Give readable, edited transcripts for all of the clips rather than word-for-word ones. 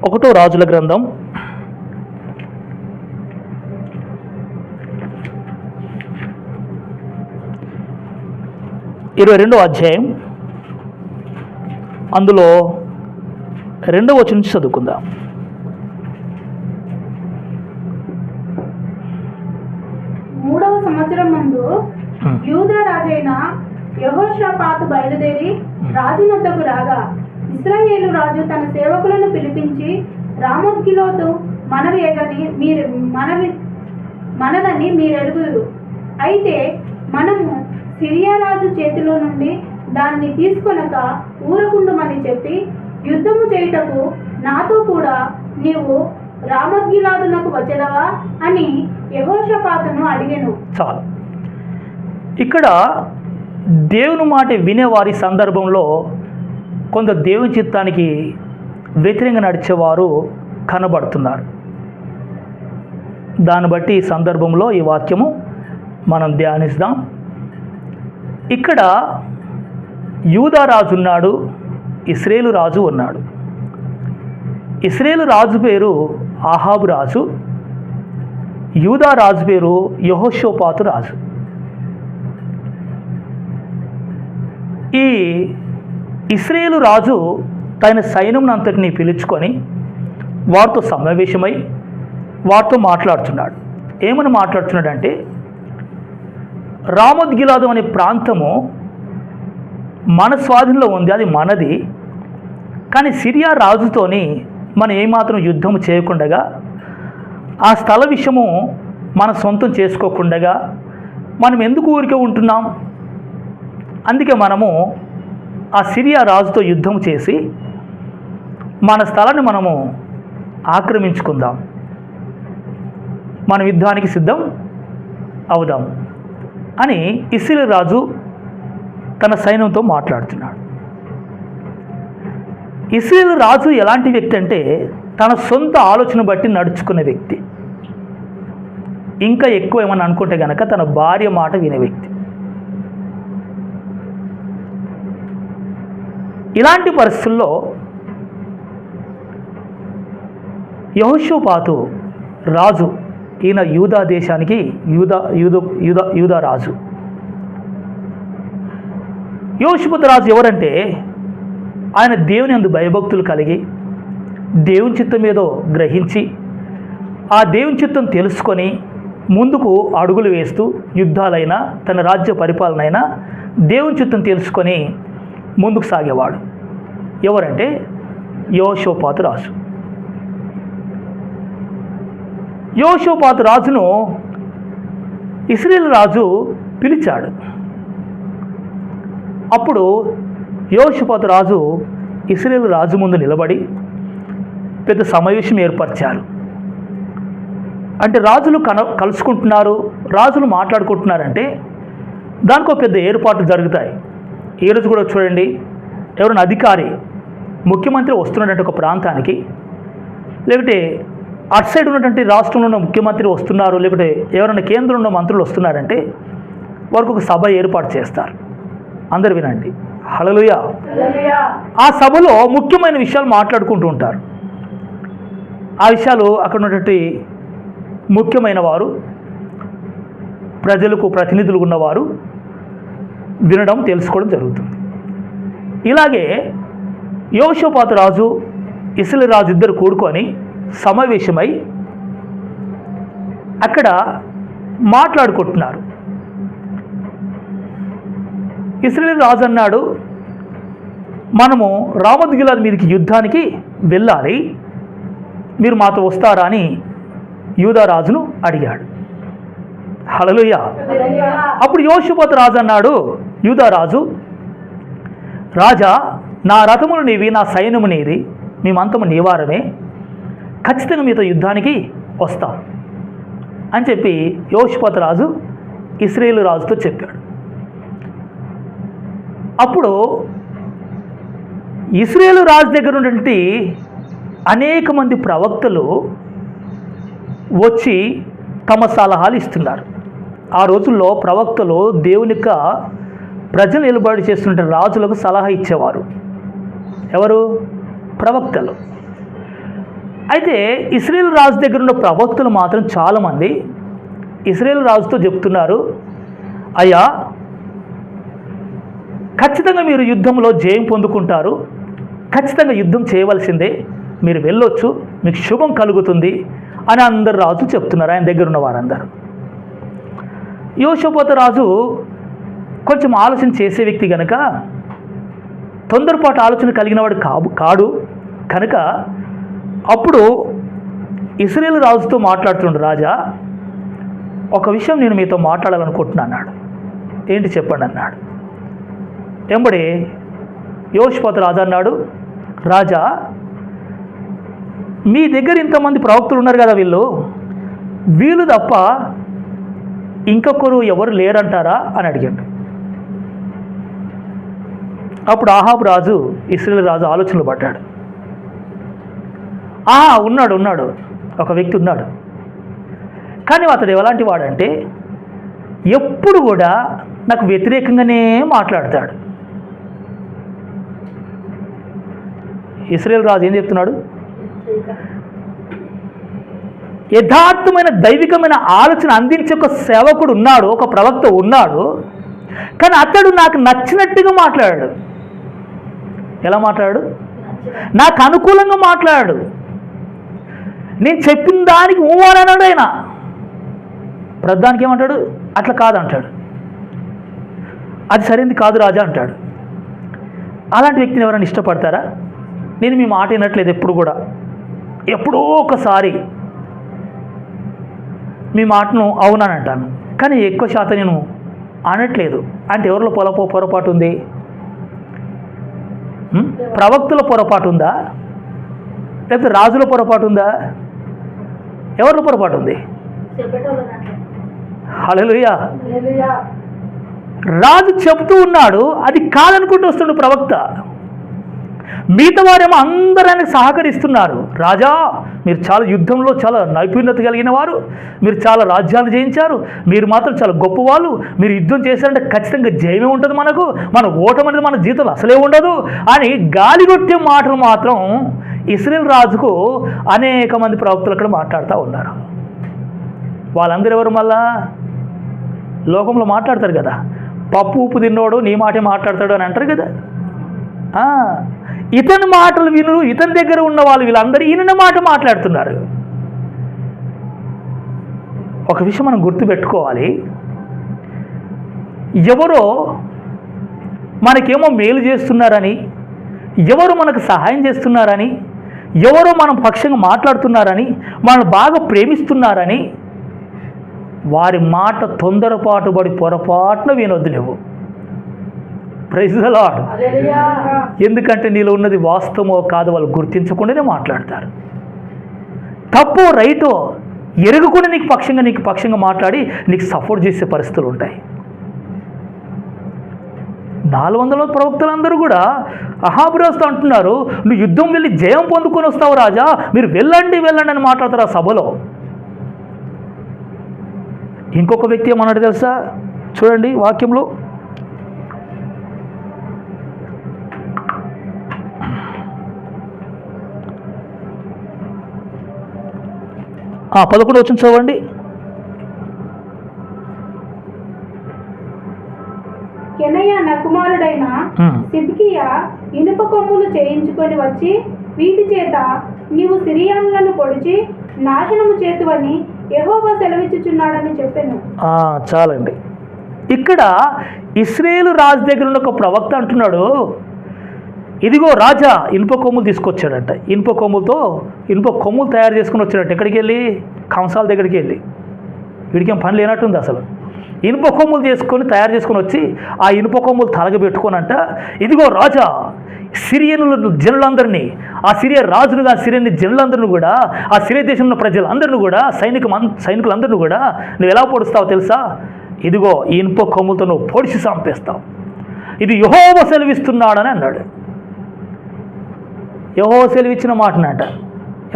ఒకటో రాజుల గ్రంథం 22వ అధ్యాయం అందులో 2వ వచనం నుంచి చదువుకుందాం. మూడవ సంవత్సరం మందు యూదా రాజైన యెహోషాపాతు బయలుదేరి రాజునొద్దకు రాగా, ఇశ్రాయేలు రాజు తన సేవకులను పిలిపించి, రామోత్గిలోతు మనదని మీరెరుగుదురు. అయితే మనము సిరియా రాజు చేతిలో నుండి దాన్ని తీసుకొనక ఊరకుండుమని చెప్పి, యుద్ధము చేయుటకు నాతో కూడా నీవు రామోత్గిలాదునకు వచ్చెదవా అని యెహోషాపాతును అడిగెను. చాలు. ఇక్కడ దేవుని మాట వినేవారి సందర్భంలో కొంత దేవుని చిత్తానికి వ్యతిరేకంగా నడిచేవారు కనబడుతున్నారు. దాన్ని బట్టి ఈ సందర్భంలో ఈ వాక్యము మనం ధ్యానిస్తాం. ఇక్కడ యూదా రాజు ఉన్నాడు, ఇశ్రాయేలు రాజు ఉన్నాడు. ఇశ్రాయేలు రాజు పేరు ఆహాబు రాజు, యూదా రాజు పేరు యెహోషాపాతు రాజు. ఈ ఇశ్రాయేలు రాజు తన సైన్యంనంతటిని పిలుచుకొని వారితో సమావేశమై వారితో మాట్లాడుతున్నాడు. ఏమని మాట్లాడుతున్నాడంటే, రామోత్గిలాదు అనే ప్రాంతము మన స్వాధీనంలో ఉంది, అది మనది. కానీ సిరియా రాజుతోని మనం ఏమాత్రం యుద్ధం చేయకుండా, ఆ స్థల విషయము మన సొంతం చేసుకోకుండా మనం ఎందుకు ఊరికే ఉంటున్నాం? అందుకే మనము ఆ సిరియా రాజుతో యుద్ధం చేసి మన స్థలాన్ని మనము ఆక్రమించుకుందాం, మనం యుద్ధానికి సిద్ధం అవుదాం అని ఇశ్రాయేలు రాజు తన సైన్యంతో మాట్లాడుతున్నాడు. ఇశ్రాయేలు రాజు ఎలాంటి వ్యక్తి అంటే, తన సొంత ఆలోచన బట్టి నడుచుకునే వ్యక్తి. ఇంకా ఎక్కువ ఏమని అనుకుంటే కనుక తన భార్య మాట వినే వ్యక్తి. ఇలాంటి పరిస్థితుల్లో యెహోషాపాతు రాజు, ఈయన యూదా దేశానికి యూదా రాజు. యెహోషాపాతు రాజు ఎవరంటే, ఆయన దేవుని యందు భయభక్తులు కలిగి దేవుని చిత్తం ఏదో గ్రహించి ఆ దేవుని చిత్తం తెలుసుకొని ముందుకు అడుగులు వేస్తూ యుద్ధాలైనా తన రాజ్య పరిపాలనైనా దేవుని చిత్తం తెలుసుకొని ముందుకు సాగేవాడు. ఎవరంటే యెహోషాపాతు రాజు. యెహోషాపాతు రాజును ఇశ్రాయేలు రాజు పిలిచాడు. అప్పుడు యెహోషాపాతు రాజు ఇశ్రాయేలు రాజు ముందు నిలబడి పెద్ద సమావేశం ఏర్పరిచారు. అంటే రాజులు కలుసుకుంటున్నారు, రాజులు మాట్లాడుకుంటున్నారంటే దానికి ఒక పెద్ద ఏర్పాట్లు జరుగుతాయి. ఈ రోజు కూడా చూడండి, ఎవరైనా అధికారి, ముఖ్యమంత్రి వస్తున్నాడంటే ఒక ప్రాంతానికి, లేకపోతే అటు సైడ్ ఉన్నటువంటి రాష్ట్రంలో ఉన్న ముఖ్యమంత్రి వస్తున్నారు, లేకపోతే ఎవరైనా కేంద్రంలో ఉన్న మంత్రులు వస్తున్నారంటే వారికి ఒక సభ ఏర్పాటు చేస్తారు. అందరు వినండి, హల్లెలూయా. ఆ సభలో ముఖ్యమైన విషయాలు మాట్లాడుకుంటూ ఉంటారు. ఆ విషయాలు అక్కడ ఉన్నటువంటి ముఖ్యమైన వారు, ప్రజలకు ప్రతినిధులు ఉన్నవారు వినడం, తెలుసుకోవడం జరుగుతుంది. ఇలాగే యెహోషాపాతు రాజు ఇశ్రాయేలు రాజు ఇద్దరు కూడుకొని సమావేశమై అక్కడ మాట్లాడుకుంటున్నారు. ఇశ్రాయేలు రాజు అన్నాడు, మనము రామోత్గిలాదు మీదకి యుద్ధానికి వెళ్ళాలి, మీరు మాతో వస్తారా అని యూదా రాజును అడిగాడు. హల్లెలూయా. అప్పుడు యెహోషాపాతు రాజు అన్నాడు, యూదా రాజు, రాజా, నా రథములు నీవి, నా సైన్యము నీది, మేమంతము నీవారమే, ఖచ్చితంగా మీతో యుద్ధానికి వస్తాం అని చెప్పి యెహోషాపాతు రాజు ఇశ్రాయేలు రాజుతో చెప్పాడు. అప్పుడు ఇశ్రాయేలు రాజు దగ్గర ఉన్నటువంటి అనేక మంది ప్రవక్తలు వచ్చి తమ సలహాలు ఇస్తున్నారు. ఆ రోజుల్లో ప్రవక్తలు దేవుని యొక్క ప్రజలు నిలబడి చేస్తుంటే రాజులకు సలహా ఇచ్చేవారు. ఎవరు? ప్రవక్తలు. అయితే ఇశ్రాయేలు రాజు దగ్గర ఉన్న ప్రవక్తలు మాత్రం చాలామంది ఇశ్రాయేలు రాజుతో చెప్తున్నారు, అయ్యా ఖచ్చితంగా మీరు యుద్ధంలో జయం పొందుకుంటారు, ఖచ్చితంగా యుద్ధం చేయవలసిందే, మీరు వెళ్ళొచ్చు, మీకు శుభం కలుగుతుంది అని అందరు రాజు చెప్తున్నారు, ఆయన దగ్గర ఉన్న వారందరూ. యెహోషాపాతు రాజు కొంచెం ఆలోచన చేసే వ్యక్తి కనుక, తొందరపాటు ఆలోచన కలిగినవాడు కాడు కనుక అప్పుడు ఇశ్రాయేలు రాజుతో మాట్లాడుతుండు, రాజా ఒక విషయం నేను మీతో మాట్లాడాలనుకుంటున్నాను అన్నాడు. ఏంటి చెప్పండి అన్నాడు. ఎంబడి యెహోషాపాతు రాజు అన్నాడు, రాజా మీ దగ్గర ఇంతమంది ప్రవక్తలు ఉన్నారు కదా, వీళ్ళు తప్ప ఇంకొకరు ఎవరు లేరంటారా అని అడిగాడు. అప్పుడు ఆహాబు రాజు ఇశ్రాయేలు రాజు ఆలోచనలు పడ్డాడు. ఉన్నాడు, ఒక వ్యక్తి ఉన్నాడు, కానీ అతడు ఎలాంటి వాడంటే ఎప్పుడు కూడా నాకు వ్యతిరేకంగానే మాట్లాడతాడు. ఇశ్రాయేలు రాజు ఏం చెప్తున్నాడు, యథార్థమైన దైవికమైన ఆలోచన అందించే ఒక సేవకుడు ఉన్నాడు, ఒక ప్రవక్త ఉన్నాడు, కానీ అతడు నాకు నచ్చినట్టుగా మాట్లాడాడు. ఎలా మాట్లాడాడు? నాకు అనుకూలంగా మాట్లాడాడు. నేను చెప్పిన దానికి ఊవాలన్నాడు ఆయన. ప్రధానికి ఏమంటాడు? అట్లా కాదంటాడు, అది సరైనది కాదు రాజా అంటాడు. అలాంటి వ్యక్తిని ఎవరైనా ఇష్టపడతారా? నేను మీ మాట వినట్లేదు ఎప్పుడు కూడా, ఎప్పుడో ఒకసారి మీ మాటను అవునని అంటాను, కానీ ఎక్కువ శాతం నేను అనట్లేదు అంటే ఎవరిలో పొరపాటు ఉంది? ప్రవక్తుల పొరపాటు ఉందా, లేకపోతే రాజుల పొరపాటు ఉందా? ఎవరిలో పొరపాటు ఉంది? హల్లెలూయా. రాజు చెప్తూ ఉన్నాడు, అది కాదనుకుంటూ వస్తుండు ప్రవక్త. మిగతా వారేమో అందరూ ఆయనకు సహకరిస్తున్నారు. రాజా మీరు చాలా యుద్ధంలో చాలా నైపుణ్యత కలిగిన వారు, మీరు చాలా రాజ్యాలు జయించారు, మీరు మాత్రం చాలా గొప్పవాళ్ళు, మీరు యుద్ధం చేశారంటే ఖచ్చితంగా జయమే ఉంటుంది, మన ఓటమి అనేది మన జీవితంలో అసలే ఉండదు అని గాలిగొట్టే మాటలు మాత్రం ఇశ్రాయేలు రాజుకు అనేక మంది ప్రవక్తలు అక్కడ మాట్లాడుతూ ఉన్నారు. వాళ్ళందరూ ఎవరు? మళ్ళా లోకంలో మాట్లాడతారు కదా, పప్పు ఉప్పు తిన్నోడు నీ మాటే మాట్లాడతాడు అని అంటారు కదా. ఇతని మాటలు విను, ఇతని దగ్గర ఉన్న వాళ్ళు వీళ్ళందరూ ఈయన మాట మాట్లాడుతున్నారు. ఒక విషయం మనం గుర్తుపెట్టుకోవాలి, ఎవరో మనకేమో మేలు చేస్తున్నారని, ఎవరు మనకు సహాయం చేస్తున్నారని, ఎవరో మనం పక్షంగా మాట్లాడుతున్నారని, మనల్ని బాగా ప్రేమిస్తున్నారని వారి మాట తొందరపాటు పడి పొరపాటున వినొద్దు నువ్వు. Praise the lord. ఎందుకంటే నీలో ఉన్నది వాస్తవమో కాదు వాళ్ళు గుర్తించకుండానే మాట్లాడతారు. తప్పో రైటో ఎరగకుండా నీకు పక్షంగా మాట్లాడి నీకు సపోర్ట్ చేసే పరిస్థితులు ఉంటాయి. 400 ప్రవక్తలందరూ కూడా అహాబు రాజుతో అంటున్నారు, నువ్వు యుద్ధం వెళ్ళి జయం పొందుకొని వస్తావు రాజా, మీరు వెళ్ళండి అని మాట్లాడతారు ఆ సభలో. ఇంకొక వ్యక్తి ఏమన్నాడు తెలుసా? చూడండి వాక్యంలో, ఆ 11 వచనం చదవండి. కెనయా కుమారుడైన సిద్కియా ఇనుప కొమ్ములు చేయించుకొని వచ్చి వీటి చేత నీవు సిరియానులను పొడిచి నాశనము చేతువని యెహోవా సెలవిచ్చుచున్నాడని చెప్పాను. చాలండి. ఇక్కడ ఇశ్రాయేలు రాజు దగ్గర ఉన్న ఒక ప్రవక్త అంటున్నాడు, ఇదిగో రాజా ఇనుప కొమ్ములు తీసుకొచ్చాడంట. ఇనుప కొమ్ములు తయారు చేసుకుని వచ్చాడంట. ఎక్కడికి వెళ్ళి? కంసాల దగ్గరికి వెళ్ళి. వీడికేం పని లేనట్టుంది అసలు. ఇనుప కొమ్ములు తయారు చేసుకొని వచ్చి ఆ ఇనుప కొమ్ములు తలగబెట్టుకోనంట, ఇదిగో రాజా సిరియనుల జనులందరినీ, ఆ సిరియా రాజునుగా సిరియని జనులందరినీ కూడా, ఆ సిరియా దేశంలో ప్రజలందరినీ కూడా, సైనికులందరినీ కూడా నువ్వు ఎలా పొడుస్తావు తెలుసా? ఇదిగో ఈ ఇనుప కొమ్ములతో నువ్వు పొడిచి చంపేస్తావు, ఇది యెహోవా సెలవిస్తున్నాడని అన్నాడు. యెహోవా సెలవిచ్చిన మాటనంట.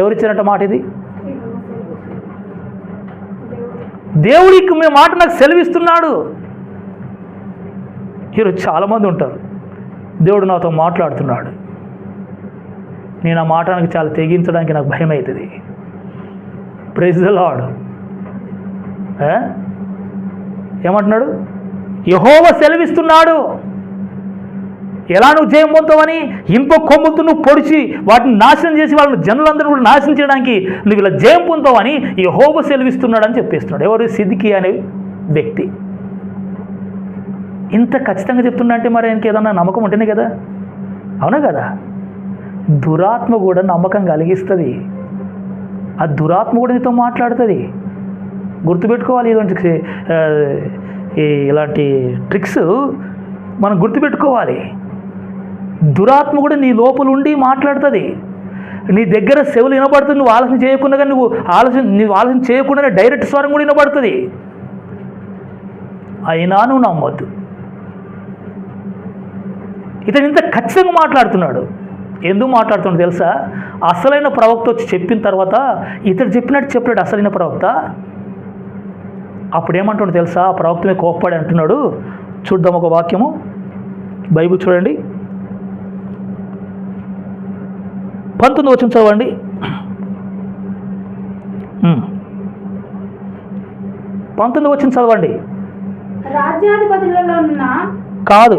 ఎవరిచ్చినట్ట మాట ఇది? దేవుడికి మీ మాట నాకు సెలవిస్తున్నాడు. ఈరోజు చాలామంది ఉంటారు, దేవుడు నాతో మాట్లాడుతున్నాడు, నేను ఆ మాటనికి చాలా తెగించడానికి నాకు భయం అవుతుంది. Praise the lord. ఏమంటున్నాడు? యెహోవా సెలవిస్తున్నాడు. ఎలా నువ్వు జయం పొందుతావని? ఇంకో కొమ్ములతో నువ్వు పొడిచి వాటిని నాశనం చేసి వాళ్ళని జనులందరూ కూడా నాశనం చేయడానికి నువ్వు ఇలా జయం పొందుతావని యెహోవా సెలవిస్తున్నాడు అని చెప్పేస్తున్నాడు. ఎవరు? సిద్కియా అనే వ్యక్తి. ఇంత ఖచ్చితంగా చెప్తున్నా అంటే మరి ఆయనకి ఏదన్నా నమ్మకం ఉంటేనే కదా. అవునా కదా? దురాత్మ కూడా నమ్మకం కలిగిస్తుంది. ఆ దురాత్మ కూడా నీతో మాట్లాడుతుంది. గుర్తుపెట్టుకోవాలి. ఇలాంటి ట్రిక్స్ మనం గుర్తుపెట్టుకోవాలి. దురాత్మ కూడా నీ లోపల ఉండి మాట్లాడుతుంది. నీ దగ్గర చెవులు వినబడుతుంది. నువ్వు ఆలోచన చేయకుండా, నువ్వు ఆలోచన చేయకుండానే డైరెక్ట్ స్వరం కూడా వినబడుతుంది. అయినా నువ్వు నమ్మొద్దు. ఇతను ఇంత ఖచ్చితంగా మాట్లాడుతున్నాడు. ఎందుకు మాట్లాడుతున్నాడు తెలుసా? అసలైన ప్రవక్త వచ్చి చెప్పిన తర్వాత ఇతడు చెప్పినట్టు చెప్పాడు అసలైన ప్రవక్త. అప్పుడు ఏమంటున్నాడు తెలుసా? ఆ ప్రవక్త మీద కోప్పడి అంటున్నాడు. చూద్దాం ఒక వాక్యము, బైబిల్ చూడండి. 19 వచనం చదవండి. 19 వచనం చదవండి. రాజ్యాధిపతులలో ఉన్న కాదు,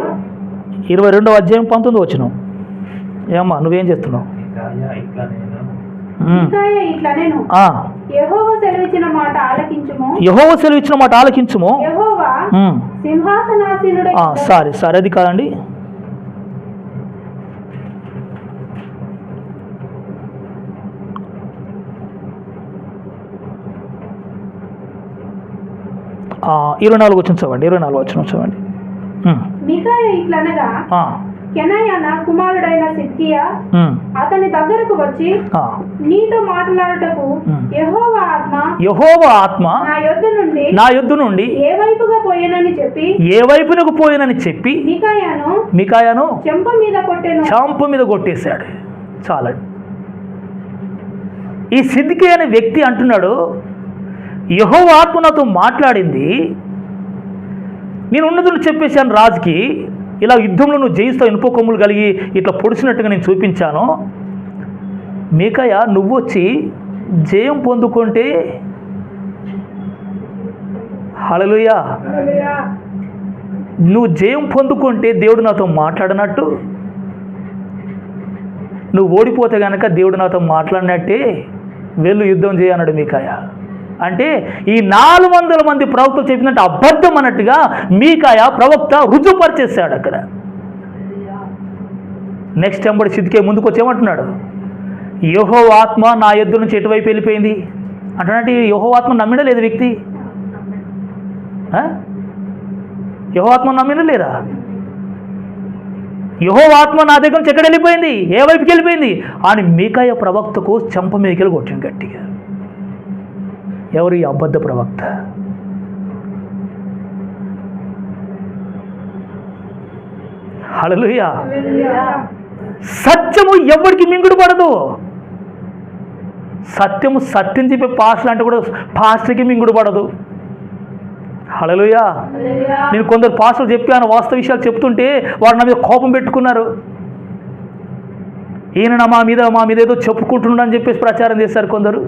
22వ అధ్యాయం 19 వచనం. ఏమ్మా నువ్వేం చేస్తున్నావు? యెహోవా సెలవిచ్చిన మాట ఆలకించుము. యెహోవా సెలవిచ్చిన మాట ఆలకించుము. యెహోవా సింహాసనాసీనుడై. సారీ అది కాదండి. ఆ 24 వచనం చదవండి. 24 వచనం చదవండి. మీకాయా ఇట్లనగా, కెనయా నా కుమారుడైన సిద్కియా అతని దగ్గరకు వచ్చి నీతో మాట్లాడుటకు యెహోవా ఆత్మ నా యొద్ద నుండి ఏ వైపునకు పోయేనని చెప్పి మీకాయాను చెంప మీద కొట్టేశాడు. చాలండి. ఈ సిద్కియా అనే వ్యక్తి అంటున్నాడు, యెహోవా ఆత్మ నాతో మాట్లాడింది, నేను ఉన్నదులు చెప్పేశాను రాజుకి, ఇలా యుద్ధంలో నువ్వు జయిస్తావు, ఇనుప కొమ్ములు కలిగి ఇట్లా పొడిచినట్టుగా నేను చూపించాను. మీకాయా నువ్వు వచ్చి జయం పొందుకుంటే, హల్లెలూయా, నువ్వు జయం పొందుకుంటే దేవుడు నాతో మాట్లాడినట్టు, నువ్వు ఓడిపోతే కనుక దేవుడు నాతో మాట్లాడినట్టే, వెళ్ళు యుద్ధం చేయన్నాడు మీకాయా. అంటే ఈ 400 మంది ప్రవక్తలు చెప్పినట్టు అబద్ధం అన్నట్టుగా మీకాయా ప్రవక్త రుజువుపరిచేశాడు అక్కడ. నెక్స్ట్ ఎంబడి సిద్కియా ముందుకు వచ్చి ఏమంటున్నాడు? యెహోవా ఆత్మ నా యొద్ద నుంచి ఎటువైపు వెళ్ళిపోయింది అంటున్నట్టు. యెహోవా ఆత్మ నమ్మినా లేదు వ్యక్తి? యెహోవా ఆత్మ నమ్మినా లేదా? యెహోవా ఆత్మ నా దగ్గర నుంచి ఎక్కడ వెళ్ళిపోయింది, ఏ వైపుకి వెళ్ళిపోయింది అని మీకాయా ప్రవక్తకు చెంప మీదకి కొట్టింది గట్టిగా. ఎవరు ఈ అబద్ధ ప్రవక్త? హల్లెలూయా. సత్యము ఎవరికి మింగుడు పడదు. సత్యం చెప్పే పాస్టర్ అంటే కూడా పాస్టర్కి మింగుడు పడదు. హల్లెలూయా. నేను కొందరు పాస్టర్లు చెప్పాను, వాస్తవ విషయాలు చెప్తుంటే వారు నా మీద కోపం పెట్టుకున్నారు. ఈయన మా మీద ఏదో చెప్పుకుంటున్నాడని చెప్పేసి ప్రచారం చేశారు కొందరు.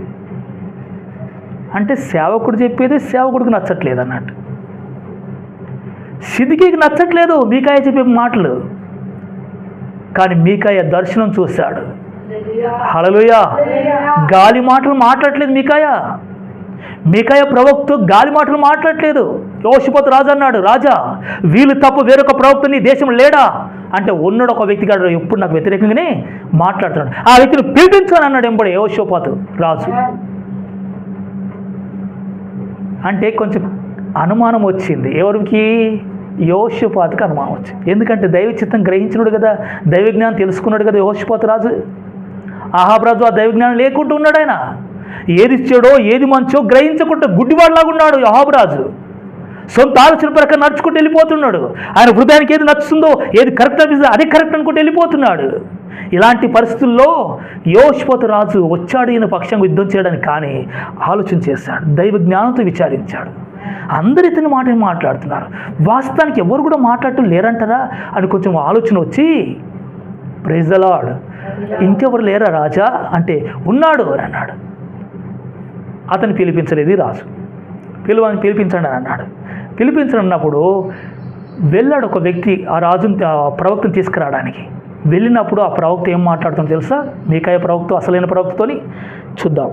అంటే సేవకుడు చెప్పేది సేవకుడికి నచ్చట్లేదు అన్నట్టు. సిద్కియాకి నచ్చట్లేదు మీకాయ చెప్పే మాటలు, కానీ మీకాయ దర్శనం చూశాడు. హల్లెలూయా. గాలి మాటలు మాట్లాడట్లేదు మీకాయ ప్రవక్త గాలి మాటలు మాట్లాడట్లేదు. యోషిపతు రాజు అన్నాడు, రాజా వీళ్ళు తప్ప వేరొక ప్రవక్త నీ దేశం లేడా అంటే, ఉన్నాడు ఒక వ్యక్తి కాదు, ఎప్పుడు నాకు వ్యతిరేకంగానే మాట్లాడుతున్నాడు, ఆ వ్యక్తిని పిలిపించాను అన్నాడు ఎంబడి యోషిపతు రాజు. అంటే కొంచెం అనుమానం వచ్చింది. ఎవరికి? యెహోషాపాతుకి అనుమానం వచ్చింది. ఎందుకంటే దైవ చిత్తం గ్రహించినాడు కదా, దైవ జ్ఞానం తెలుసుకున్నాడు కదా యెహోషాపాతు రాజు. అహాబు రాజు ఆ దైవ జ్ఞానం లేకుండా ఉన్నాడు. ఆయన ఏది చెడో ఏది మంచో గ్రహించకుండా గుడ్డివాడిలాగా ఉన్నాడు అహాబు రాజు. సొంత ఆలోచన ప్రకారం నడుచుకుంటూ వెళ్ళిపోతున్నాడు. ఆయన హృదయానికి ఏది నచ్చుతుందో, ఏది కరెక్ట్ అనిపిస్తుందో అదే కరెక్ట్ అనుకుంటూ వెళ్ళిపోతున్నాడు. ఇలాంటి పరిస్థితుల్లో యెహోషాపాతు రాజు వచ్చాడు ఈయన పక్షంగా యుద్ధం చేయడానికి, కానీ ఆలోచన చేశాడు, దైవ జ్ఞానంతో విచారించాడు. అందరు ఇతని మాట మాట్లాడుతున్నారు, వాస్తవానికి ఎవరు కూడా మాట్లాడటం లేరంటారా అని కొంచెం ఆలోచన వచ్చి, ప్రైజ్ ద లార్డ్, ఇంకెవరు లేరా రాజా అంటే, ఉన్నాడు అని అన్నాడు. అతను పిలిపించలేదు రాజు. పిలిపించండి అని అన్నాడు. పిలిపించనున్నప్పుడు వెళ్ళాడు ఒక వ్యక్తి ఆ రాజుని, ప్రవక్తను తీసుకురావడానికి. వెళ్ళినప్పుడు ఆ ప్రవక్త ఏం మాట్లాడుతుందో తెలుసా? మీకాయ ప్రవక్త, అసలైన ప్రవక్తతోని చూద్దాం.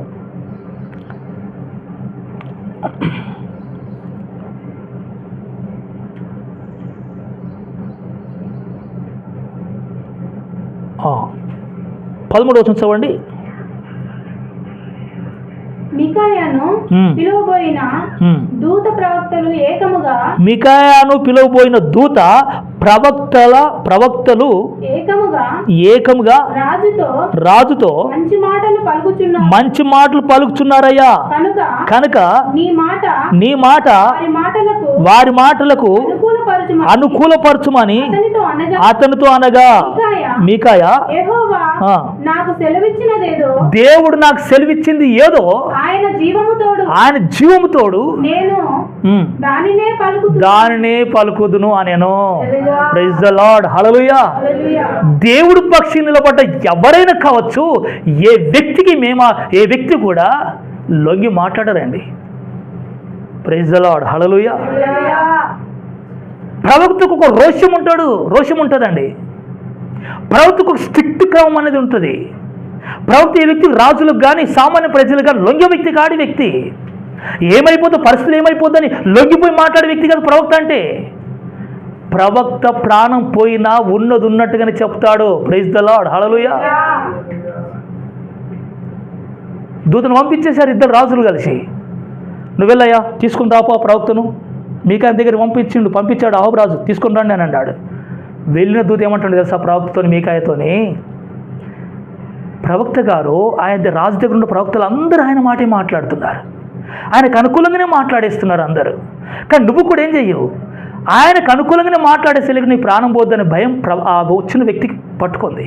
ఆ, 13వ వచనం చదవండి. మికాయాను పిలువబోయిన దూత ప్రవక్తలు ఏకముగా, మికాయాను పిలువబోయిన దూత ప్రవక్తలు ఏకముగా రాజుతో మంచి మాటలు పలుకుచున్నారయ్యా, కనుక నీ మాట వారి మాటలకు అనుకూలపరచుమని అతనితో అనగా, మీకాయా, దేవుడు నాకు సెలవిచ్చింది ఏదో ఆయన జీవము తోడు దానినే పలుకుదును అనేను. ప్రైజ్ ద లార్డ్, హల్లెలూయా. దేవుడు పక్షి నిలబడ్డ ఎవరైనా కావచ్చు, ఏ వ్యక్తి కూడా లొంగి మాట్లాడరండి. ప్రైజ్ ద లార్డ్, హల్లెలూయా. ప్రవక్తకు ఒక రోషం ఉంటుందండి. ప్రవక్తకు ఒక స్ట్రిక్ట్ క్రమం అనేది ఉంటుంది. ప్రవక్త ఈ వ్యక్తి రాజులకు కానీ సామాన్య ప్రజలకు కానీ లొంగే వ్యక్తి కాడి వ్యక్తి. ఏమైపోతుందో, పరిస్థితులు ఏమైపోతుందని లొంగిపోయి మాట్లాడే వ్యక్తి కాదు ప్రవక్త అంటే. ప్రవక్త ప్రాణం పోయినా ఉన్నది ఉన్నట్టుగానే చెప్తాడు. ప్రైజ్ ద లార్డ్, హల్లెలూయా. దూతను పంపించేశారు ఇద్దరు రాజులు కలిసి. నువ్వెళ్ళయ్యా తీసుకుని రాపో ఆ ప్రవక్తను. మీకాయ దగ్గర పంపించాడు అహోబు రాజు, తీసుకుని రండి అని అన్నాడు. వెళ్ళిన దూత ఏమంటాడు తెలుసా ప్రవక్తతోని, మీకాయతోని, ప్రవక్త గారు ఆయన రాజు దగ్గర ఉన్న ప్రవక్తలు అందరూ ఆయన మాటే మాట్లాడుతున్నారు, ఆయనకు అనుకూలంగానే మాట్లాడేస్తున్నారు అందరూ. కానీ నువ్వు కూడా ఏం చెయ్యవు, ఆయనకు అనుకూలంగానే మాట్లాడేసేలేక నీ ప్రాణం పోద్దని భయం ఆ వచ్చిన వ్యక్తికి పట్టుకుంది.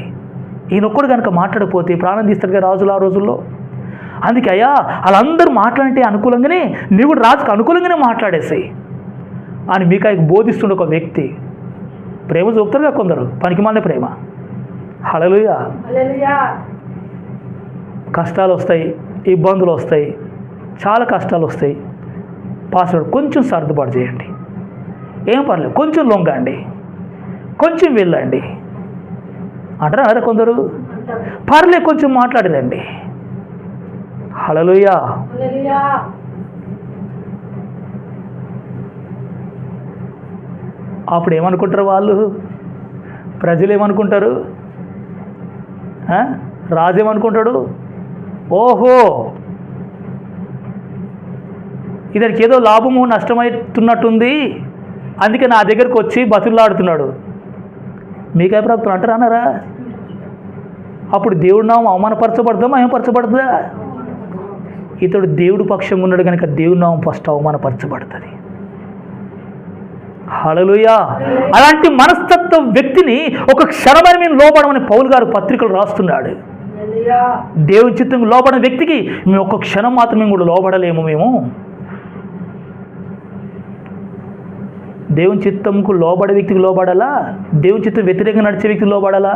ఈయనొక్కడు కనుక మాట్లాడకపోతే ప్రాణం తీస్తాడు కదా రాజులు ఆ రోజుల్లో. అందుకే అయ్యా వాళ్ళందరూ మాట్లాడితే అనుకూలంగానే నీవు కూడా రాజుకు అనుకూలంగానే మాట్లాడేసాయి అని మీకాయకు బోధిస్తుండే ఒక వ్యక్తి. ప్రేమ చూపుతారుగా కొందరు, పనికిమాలిన ప్రేమ. హల్లెలూయా. కష్టాలు వస్తాయి, ఇబ్బందులు వస్తాయి, చాలా కష్టాలు వస్తాయి. పాస్వర్డ్ కొంచెం సర్దుబాటు చేయండి, ఏం పర్లేదు, కొంచెం లొంగండి, కొంచెం వెళ్ళండి అంటారా అరే కొందరు. పర్లేదు కొంచెం మాట్లాడిరండి. హల్లెలూయా. అప్పుడు ఏమనుకుంటారు వాళ్ళు, ప్రజలు ఏమనుకుంటారు, రాజు ఏమనుకుంటాడు, ఓహో ఇతనికి ఏదో లాభము నష్టమవుతున్నట్టుంది, అందుకే నా దగ్గరకు వచ్చి బతులాడుతున్నాడు. మీకాయ ప్రవక్తలు అంటారా అన్నారా? అప్పుడు దేవుడు నామం అవమానపరచబడదా మహిమపరచబడదా? ఇతడు దేవుడు పక్షంగా ఉన్నాడు కనుక దేవుడి నామం ఫస్ట్ అవమానపరచబడుతుంది. హల్లెలూయా. అలాంటి మనస్తత్వ వ్యక్తిని ఒక క్షణమైన మేము లోబడమని పౌలు గారు పత్రికలు రాస్తున్నాడు. దేవుని చిత్తం లోబడిన వ్యక్తికి మేము ఒక్క క్షణం మాత్రమే కూడా లోబడలేము. మేము దేవుని చిత్తంకు లోబడే వ్యక్తికి లోబడాలా, దేవుని చిత్తం వ్యతిరేకంగా నడిచే వ్యక్తికి లోబడాలా?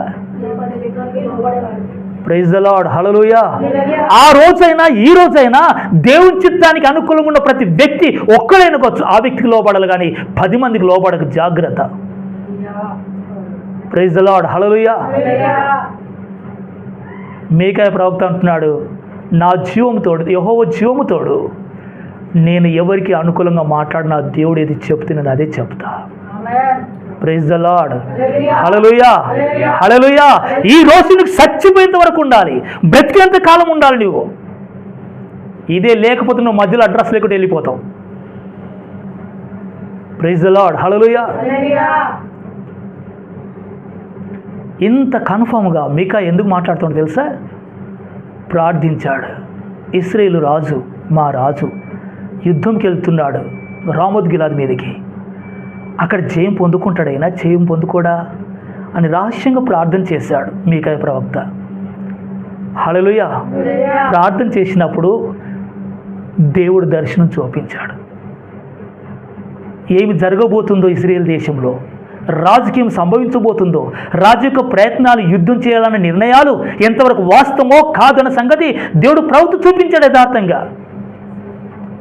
ప్రైజ్ ద లార్డ్, హల్లెలూయా. ఆ రోజైనా ఈ రోజైనా దేవుని చిత్తానికి అనుకూలంగా ఉన్న ప్రతి వ్యక్తి ఒక్కడైనకొచ్చు ఆ వ్యక్తికి లోబడాలి, కానీ 10 మందికి లోబడక జాగ్రత్త. Praise the lord, hallelujah. Micaiah ప్రవక్త అంటున్నాడు, నా జీవము తోడు, యెహోవా జీవము తోడు, నేను ఎవరికి అనుకూలంగా మాట్లాడినా దేవుడు ఏది చెప్తే నేను అదే చెప్తా. ప్రైజ్ ద లార్డ్, హల్లెలూయా, హల్లెలూయా. ఈ రోజు నీకు చచ్చిపోయేంత వరకు ఉండాలి, బ్రతికేంత కాలం ఉండాలి నువ్వు. ఇదే లేకపోతే నువ్వు మధ్యలో అడ్రస్ లేకుండా వెళ్ళిపోతావు. ప్రైజ్ ద లార్డ్, హల్లెలూయా. ఇంత కన్ఫర్మ్గా మీకా ఎందుకు మాట్లాడుతాడో తెలుసా? ప్రార్థించాడు. ఇశ్రాయేలు రాజు, మా రాజు యుద్ధంకి వెళ్తున్నాడు రామోత్ గిలాద్ మీదకి. అక్కడ జయం పొందుకుంటాడైనా జయం పొందుకోడా అని రహస్యంగా ప్రార్థన చేశాడు మీకాయ ప్రవక్త. హల్లెలూయా. ప్రార్థన చేసినప్పుడు దేవుడు దర్శనం చూపించాడు. ఏమి జరగబోతుందో ఇశ్రాయేల్ దేశంలో, రాజకీయం సంభవించబోతుందో, రాజు యొక్క ప్రయత్నాలు యుద్ధం చేయాలన్న నిర్ణయాలు ఎంతవరకు వాస్తవమో కాదన్న సంగతి దేవుడు ప్రవక్త చూపించాడు యథార్థంగా.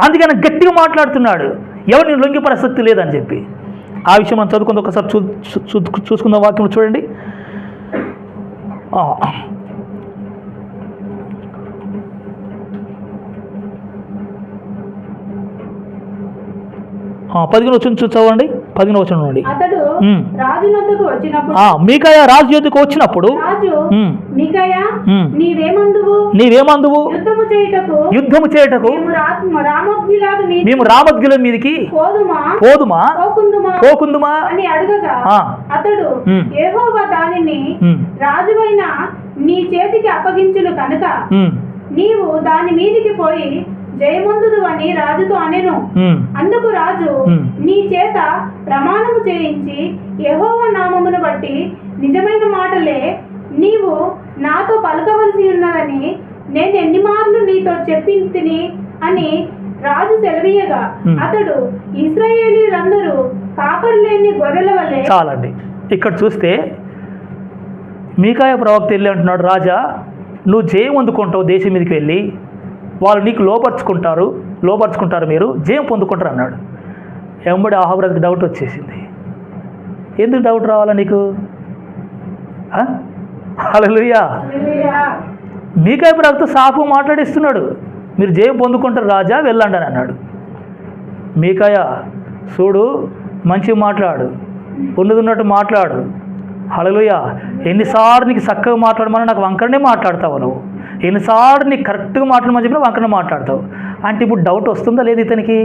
అందుకని గట్టిగా మాట్లాడుతున్నాడు, ఎవరిని లొంగి ప్రసక్తి లేదని చెప్పి. ఆ విషయం మనం చదువుకుందాం, ఒకసారి చూసుకుందాం. వాక్యం చూడండి. పదిహేను వచనం చదవండి. 15వ వచనం నుండి. అతడు రాజు వద్దకు వచ్చినప్పుడు మీకాయా రాజు యొద్దకు వచ్చినప్పుడు రాజు మీకాయా నీవేమందువు యుద్ధము చేయుటకు మేము రామద్గిల మీదికి పోదుమా పోకుందుమా అని అడగగా అతడు యెహోవా దానిని రాజువైన నీ చేతికి అప్పగించును కనుక నీవు దాని మీదికి పోయి జయమందుదు అని రాజుతో అనెను. అందుకు రాజు నీ చేత ప్రమాణము చేయించి యెహోవా నామమును బట్టి నిజమైన మాటలే నీవు నాతో పలకవలసి ఉన్నదని నేను ఎన్ని మార్లు నీతో చెప్పింతిని అని రాజు సెలవీయగా అతడు ఇశ్రాయేలీయులందరూ కాపరులేని గొర్రెల వలె. చాలండి. ఇక్కడ చూస్తే మీకాయా ప్రవక్త వెళ్ళి అంటున్నాడు, రాజా నువ్వు జయం అందుకుంటావు, దేశం మీదకి వెళ్ళి వాళ్ళు నీకు లోపరుచుకుంటారు, మీరు జయం పొందుకుంటారు అన్నాడు. ఎంబడి అహాబురాజుకి డౌట్ వచ్చేసింది. ఎందుకు డౌట్ రావాలా నీకు? హల్లెలూయా. మీకాయా ప్రవక్త సాఫు మాట్లాడిస్తున్నాడు, మీరు జయం పొందుకుంటారు రాజా, వెళ్ళండి అని అన్నాడు. మీకాయా చూడు, మంచిగా మాట్లాడు, ఉన్నట్టు మాట్లాడు. హల్లెలూయా. ఎన్నిసార్లు నీకు చక్కగా మాట్లాడమని నాకు వంకరనే మాట్లాడతావు నువ్వు, ఎన్నిసార్లు నీకు కరెక్ట్గా మాట్లాడమని చెప్పినా వంకరనే మాట్లాడతావు. అంటే ఇప్పుడు డౌట్ వస్తుందా లేదు ఇతనికి?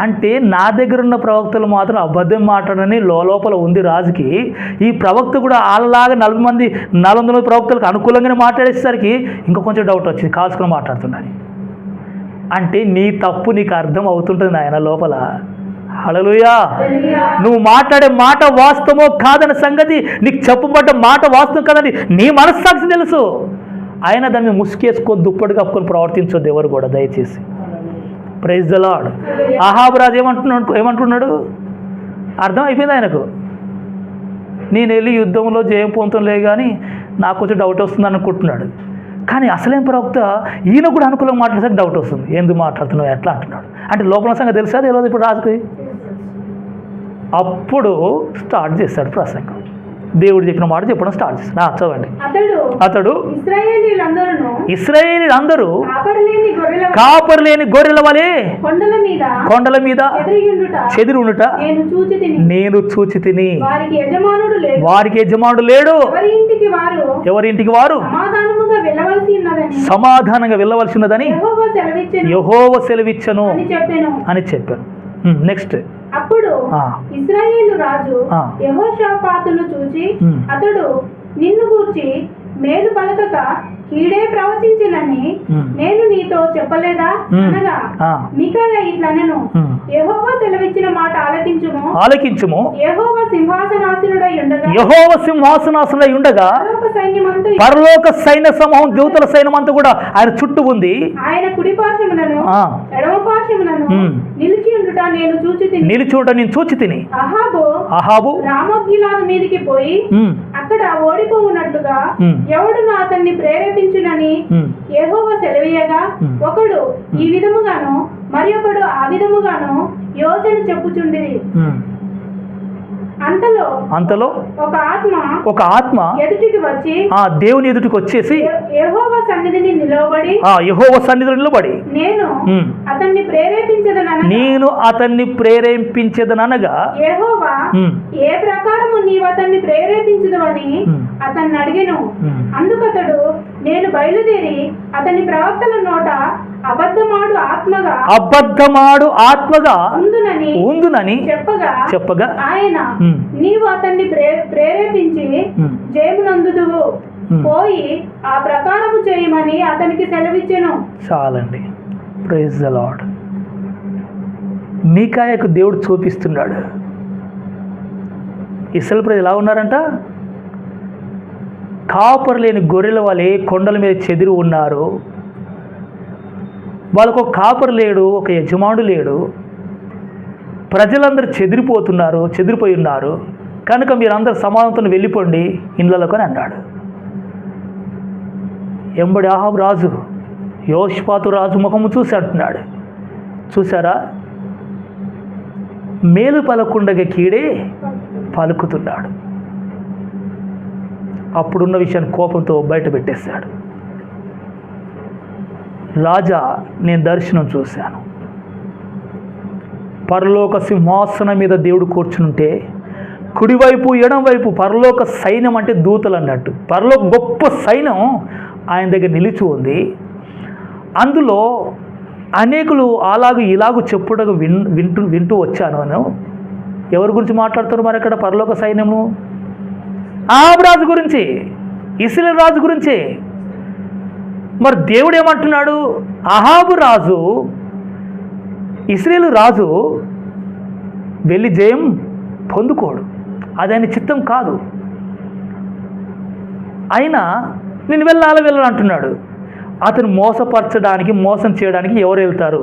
అంటే నా దగ్గర ఉన్న ప్రవక్తలు మాత్రం అబద్ధం మాట్లాడని లోపల ఉంది రాజుకి. ఈ ప్రవక్త కూడా వాళ్ళలాగా 400 ప్రవక్తలకు అనుకూలంగానే మాట్లాడేసరికి ఇంకా కొంచెం డౌట్ వచ్చింది, కాల్చుకుని మాట్లాడుతున్నాను. అంటే నీ తప్పు నీకు అర్థం అవుతుంటుంది నాయన లోపల. హల్లెలూయా. నువ్వు మాట్లాడే మాట వాస్తవమో కాదన్న సంగతి, నీకు చెప్పబడ్డ మాట వాస్తవం కాదని నీ మనస్సాక్షి తెలుసు. ఆయన దాన్ని ముసుకేసుకొని దుప్పటి కప్పుకొని ప్రవర్తించొద్దు ఎవరు కూడా, దయచేసి. Praise the lord. అహాబురాజు ఏమంటున్నాడు అర్థం అయిపోయింది ఆయనకు. నేను వెళ్ళి యుద్ధంలో జయం పొందుతుంలే కానీ నాకు కొంచెం డౌట్ వస్తుంది అనుకుంటున్నాడు. కానీ అసలేం ప్రవక్త ఈయన కూడా అనుకూలంగా మాట్లాడేసరికి డౌట్ వస్తుంది, ఎందుకు మాట్లాడుతున్నావు ఎట్లా అంటున్నాడు. అంటే లోపల సంగతి తెలుసా తెలియదు ఇప్పుడు రాజుకి. అప్పుడు స్టార్ట్ చేస్తాడు ప్రసంగం, దేవుడు చెప్పిన మాట చెప్పడం స్టార్ట్ చేస్తాడు. చదవండి. అతడు ఇశ్రాయేలీయులందరూ కాపరు లేని గొర్రెల వలె కొండల మీద చెదిరి ఉండుట నేను చూచి తిని. వారికి యజమానుడు లేడు, ఎవరింటికి వారు సమాధానంగా వెళ్ళవలసి ఉన్నదని యెహోవా సెలవిచ్చెను అని చెప్పాను. నెక్స్ట్. అప్పుడు ఇశ్రాయేలు రాజు యెహోషాపాతును చూచి అతడు నిన్ను గూర్చి మేలు పలకక కీడే ప్రవచించినని నేను నీతో చెప్పలేదా అనగా మీకాయా ఇట్లనెను, యెహోవా సెలవిచ్చిన మాట ఆలకించుము. యెహోవా సింహాసనాసనుడై ఉండగా పరలోక సైన్య సమూహం దూతల సైన్యమంతా కూడా ఆయన చుట్టూ ఉంది. ఆయన కుడి పార్శ్వమునను ఎడమ పార్శ్వమునను నిలిచి ఉంట నేను చూచి తిని. అహాబు రామోత్గిలాదు మీదికి పోయి అక్కడ ఓడిపోవునట్లుగా ఎవడును అతన్ని ప్రేరేపించునని యెహోవా సెలవీయగా ఒకడు ఈ విధముగాను మరి ఒకడు ఆ విధముగాను యోచన చెప్పుచుండిరి. అంతలో ఒక ఆత్మ ఎదుటికి వచ్చి దేవుని ఎదుటికి వచ్చేసి యెహోవా సన్నిధిని నిలబడి నేను అతన్ని ప్రేరేపించదనగా యెహోవా ఏ ప్రకారము నీవు అతన్ని ప్రేరేపించదవని అతన్ని అడిగెను. అందుకతడు నేను బయలుదేరి అతని ప్రవక్తల నోట అబద్ధమాడు ఆత్మగా ఉందునని చెప్పగా ఆయన నీవు అతన్ని ప్రేరేపించి జయమునందుదువు, పోయి ఆ ప్రకారము చేయమని అతనికి సెలవిచ్చెను. చాలండి. Praise the lord. మీకాయాకు దేవుడు చూపిస్తున్నాడు ఇశ్రాయేలు ప్రజలు ఎలా ఉన్నారంట, కాపరు లేని గొర్రెల వలె కొండల మీద చెదిరి ఉన్నారు. వాళ్ళకు ఒక కాపరు లేడు, ఒక యజమానుడు లేడు, ప్రజలందరూ చెదిరిపోయి ఉన్నారు. కనుక మీరందరూ సమాధానంతో వెళ్ళిపోండి ఇండ్లలోకి అని అన్నాడు. ఎంబడి అహాబు రాజు యోషపాతు రాజు ముఖము చూసి అంటున్నాడు, చూసారా, మేలు పలకుండగా కీడే పలుకుతున్నాడు. అప్పుడున్న విషయాన్ని కోపంతో బయట పెట్టేశాడు. రాజా, నేను దర్శనం చూశాను. పరలోక సింహాసనం మీద దేవుడు కూర్చుంటే కుడివైపు ఎడంవైపు పరలోక సైన్యం అంటే దూతలు అన్నట్టు, పరలోక గొప్ప సైన్యం ఆయన దగ్గర నిలిచి ఉంది. అందులో అనేకులు అలాగూ ఇలాగూ చెప్పుడగా వింటూ వచ్చాను. నేను ఎవరి గురించి మాట్లాడుతారు మరి అక్కడ? పరలోక సైన్యము అహాబు రాజు గురించి, ఇశ్రాయేలు రాజు గురించి. మరి దేవుడు ఏమంటున్నాడు? అహాబు రాజు, ఇశ్రాయేలు రాజు వెళ్ళి జయం పొందుకోడు, అది ఆయన చిత్తం కాదు. అయినా నేను వెళ్ళాలి అంటున్నాడు. అతను మోసపరచడానికి, మోసం చేయడానికి ఎవరు వెళ్తారు?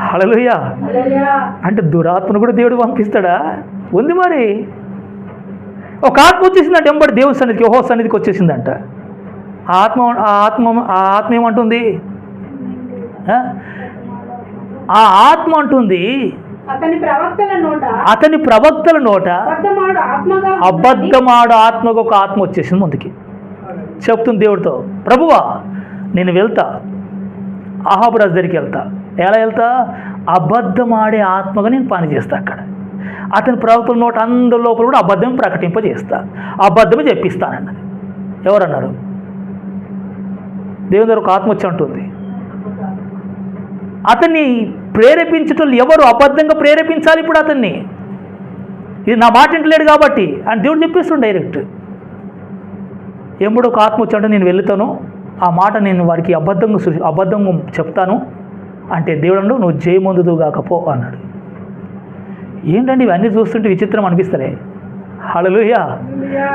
హల్లెలూయా. అంటే దురాత్మను కూడా దేవుడు పంపిస్తాడా? ఉంది మరి. ఒక ఆత్మ వచ్చేసిందంట ఎంబడి దేవుని సన్నిధికి, ఓహో సన్నిధికి వచ్చేసిందంట. ఆ ఆత్మ ఏమంటుంది? ఆ ఆత్మ అంటుంది, అతని ప్రవక్తల నోట అబద్ధమాడు ఆత్మకు ఒక ఆత్మ వచ్చేసింది ముందుకి. చెప్తుంది దేవుడితో, ప్రభువా నేను వెళ్తా, అహాబు రాజు దగ్గరికి వెళ్తా. ఎలా వెళ్తా? అబద్ధమాడే ఆత్మగా నేను పని చేస్తా అక్కడ. అతని ప్రవక్తల నోట అందరి లోపల కూడా అబద్ధం ప్రకటింపజేస్తా, అబద్ధమే చెప్పిస్తానన్నది. ఎవరన్నారు? దేవుని దగ్గర ఒక ఆత్మ వచ్చి అంటుంది. అతన్ని ప్రేరేపించటం ఎవరు? అబద్ధంగా ప్రేరేపించాలి ఇప్పుడు అతన్ని. ఇది నా మాట ఇంటలేడు కాబట్టి అని దేవుడు చెప్పేస్తుండే డైరెక్ట్. ఎప్పుడు ఒక ఆత్మ వచ్చాడంటే నేను వెళ్తాను, ఆ మాట నేను వారికి అబద్ధం చెప్తాను అంటే దేవుడు అన్నాడు, నువ్వు జయమొందుదు కాకపో అన్నాడు. ఏంటండి ఇవన్నీ చూస్తుంటే విచిత్రం అనిపిస్తలే? హల్లెలూయా.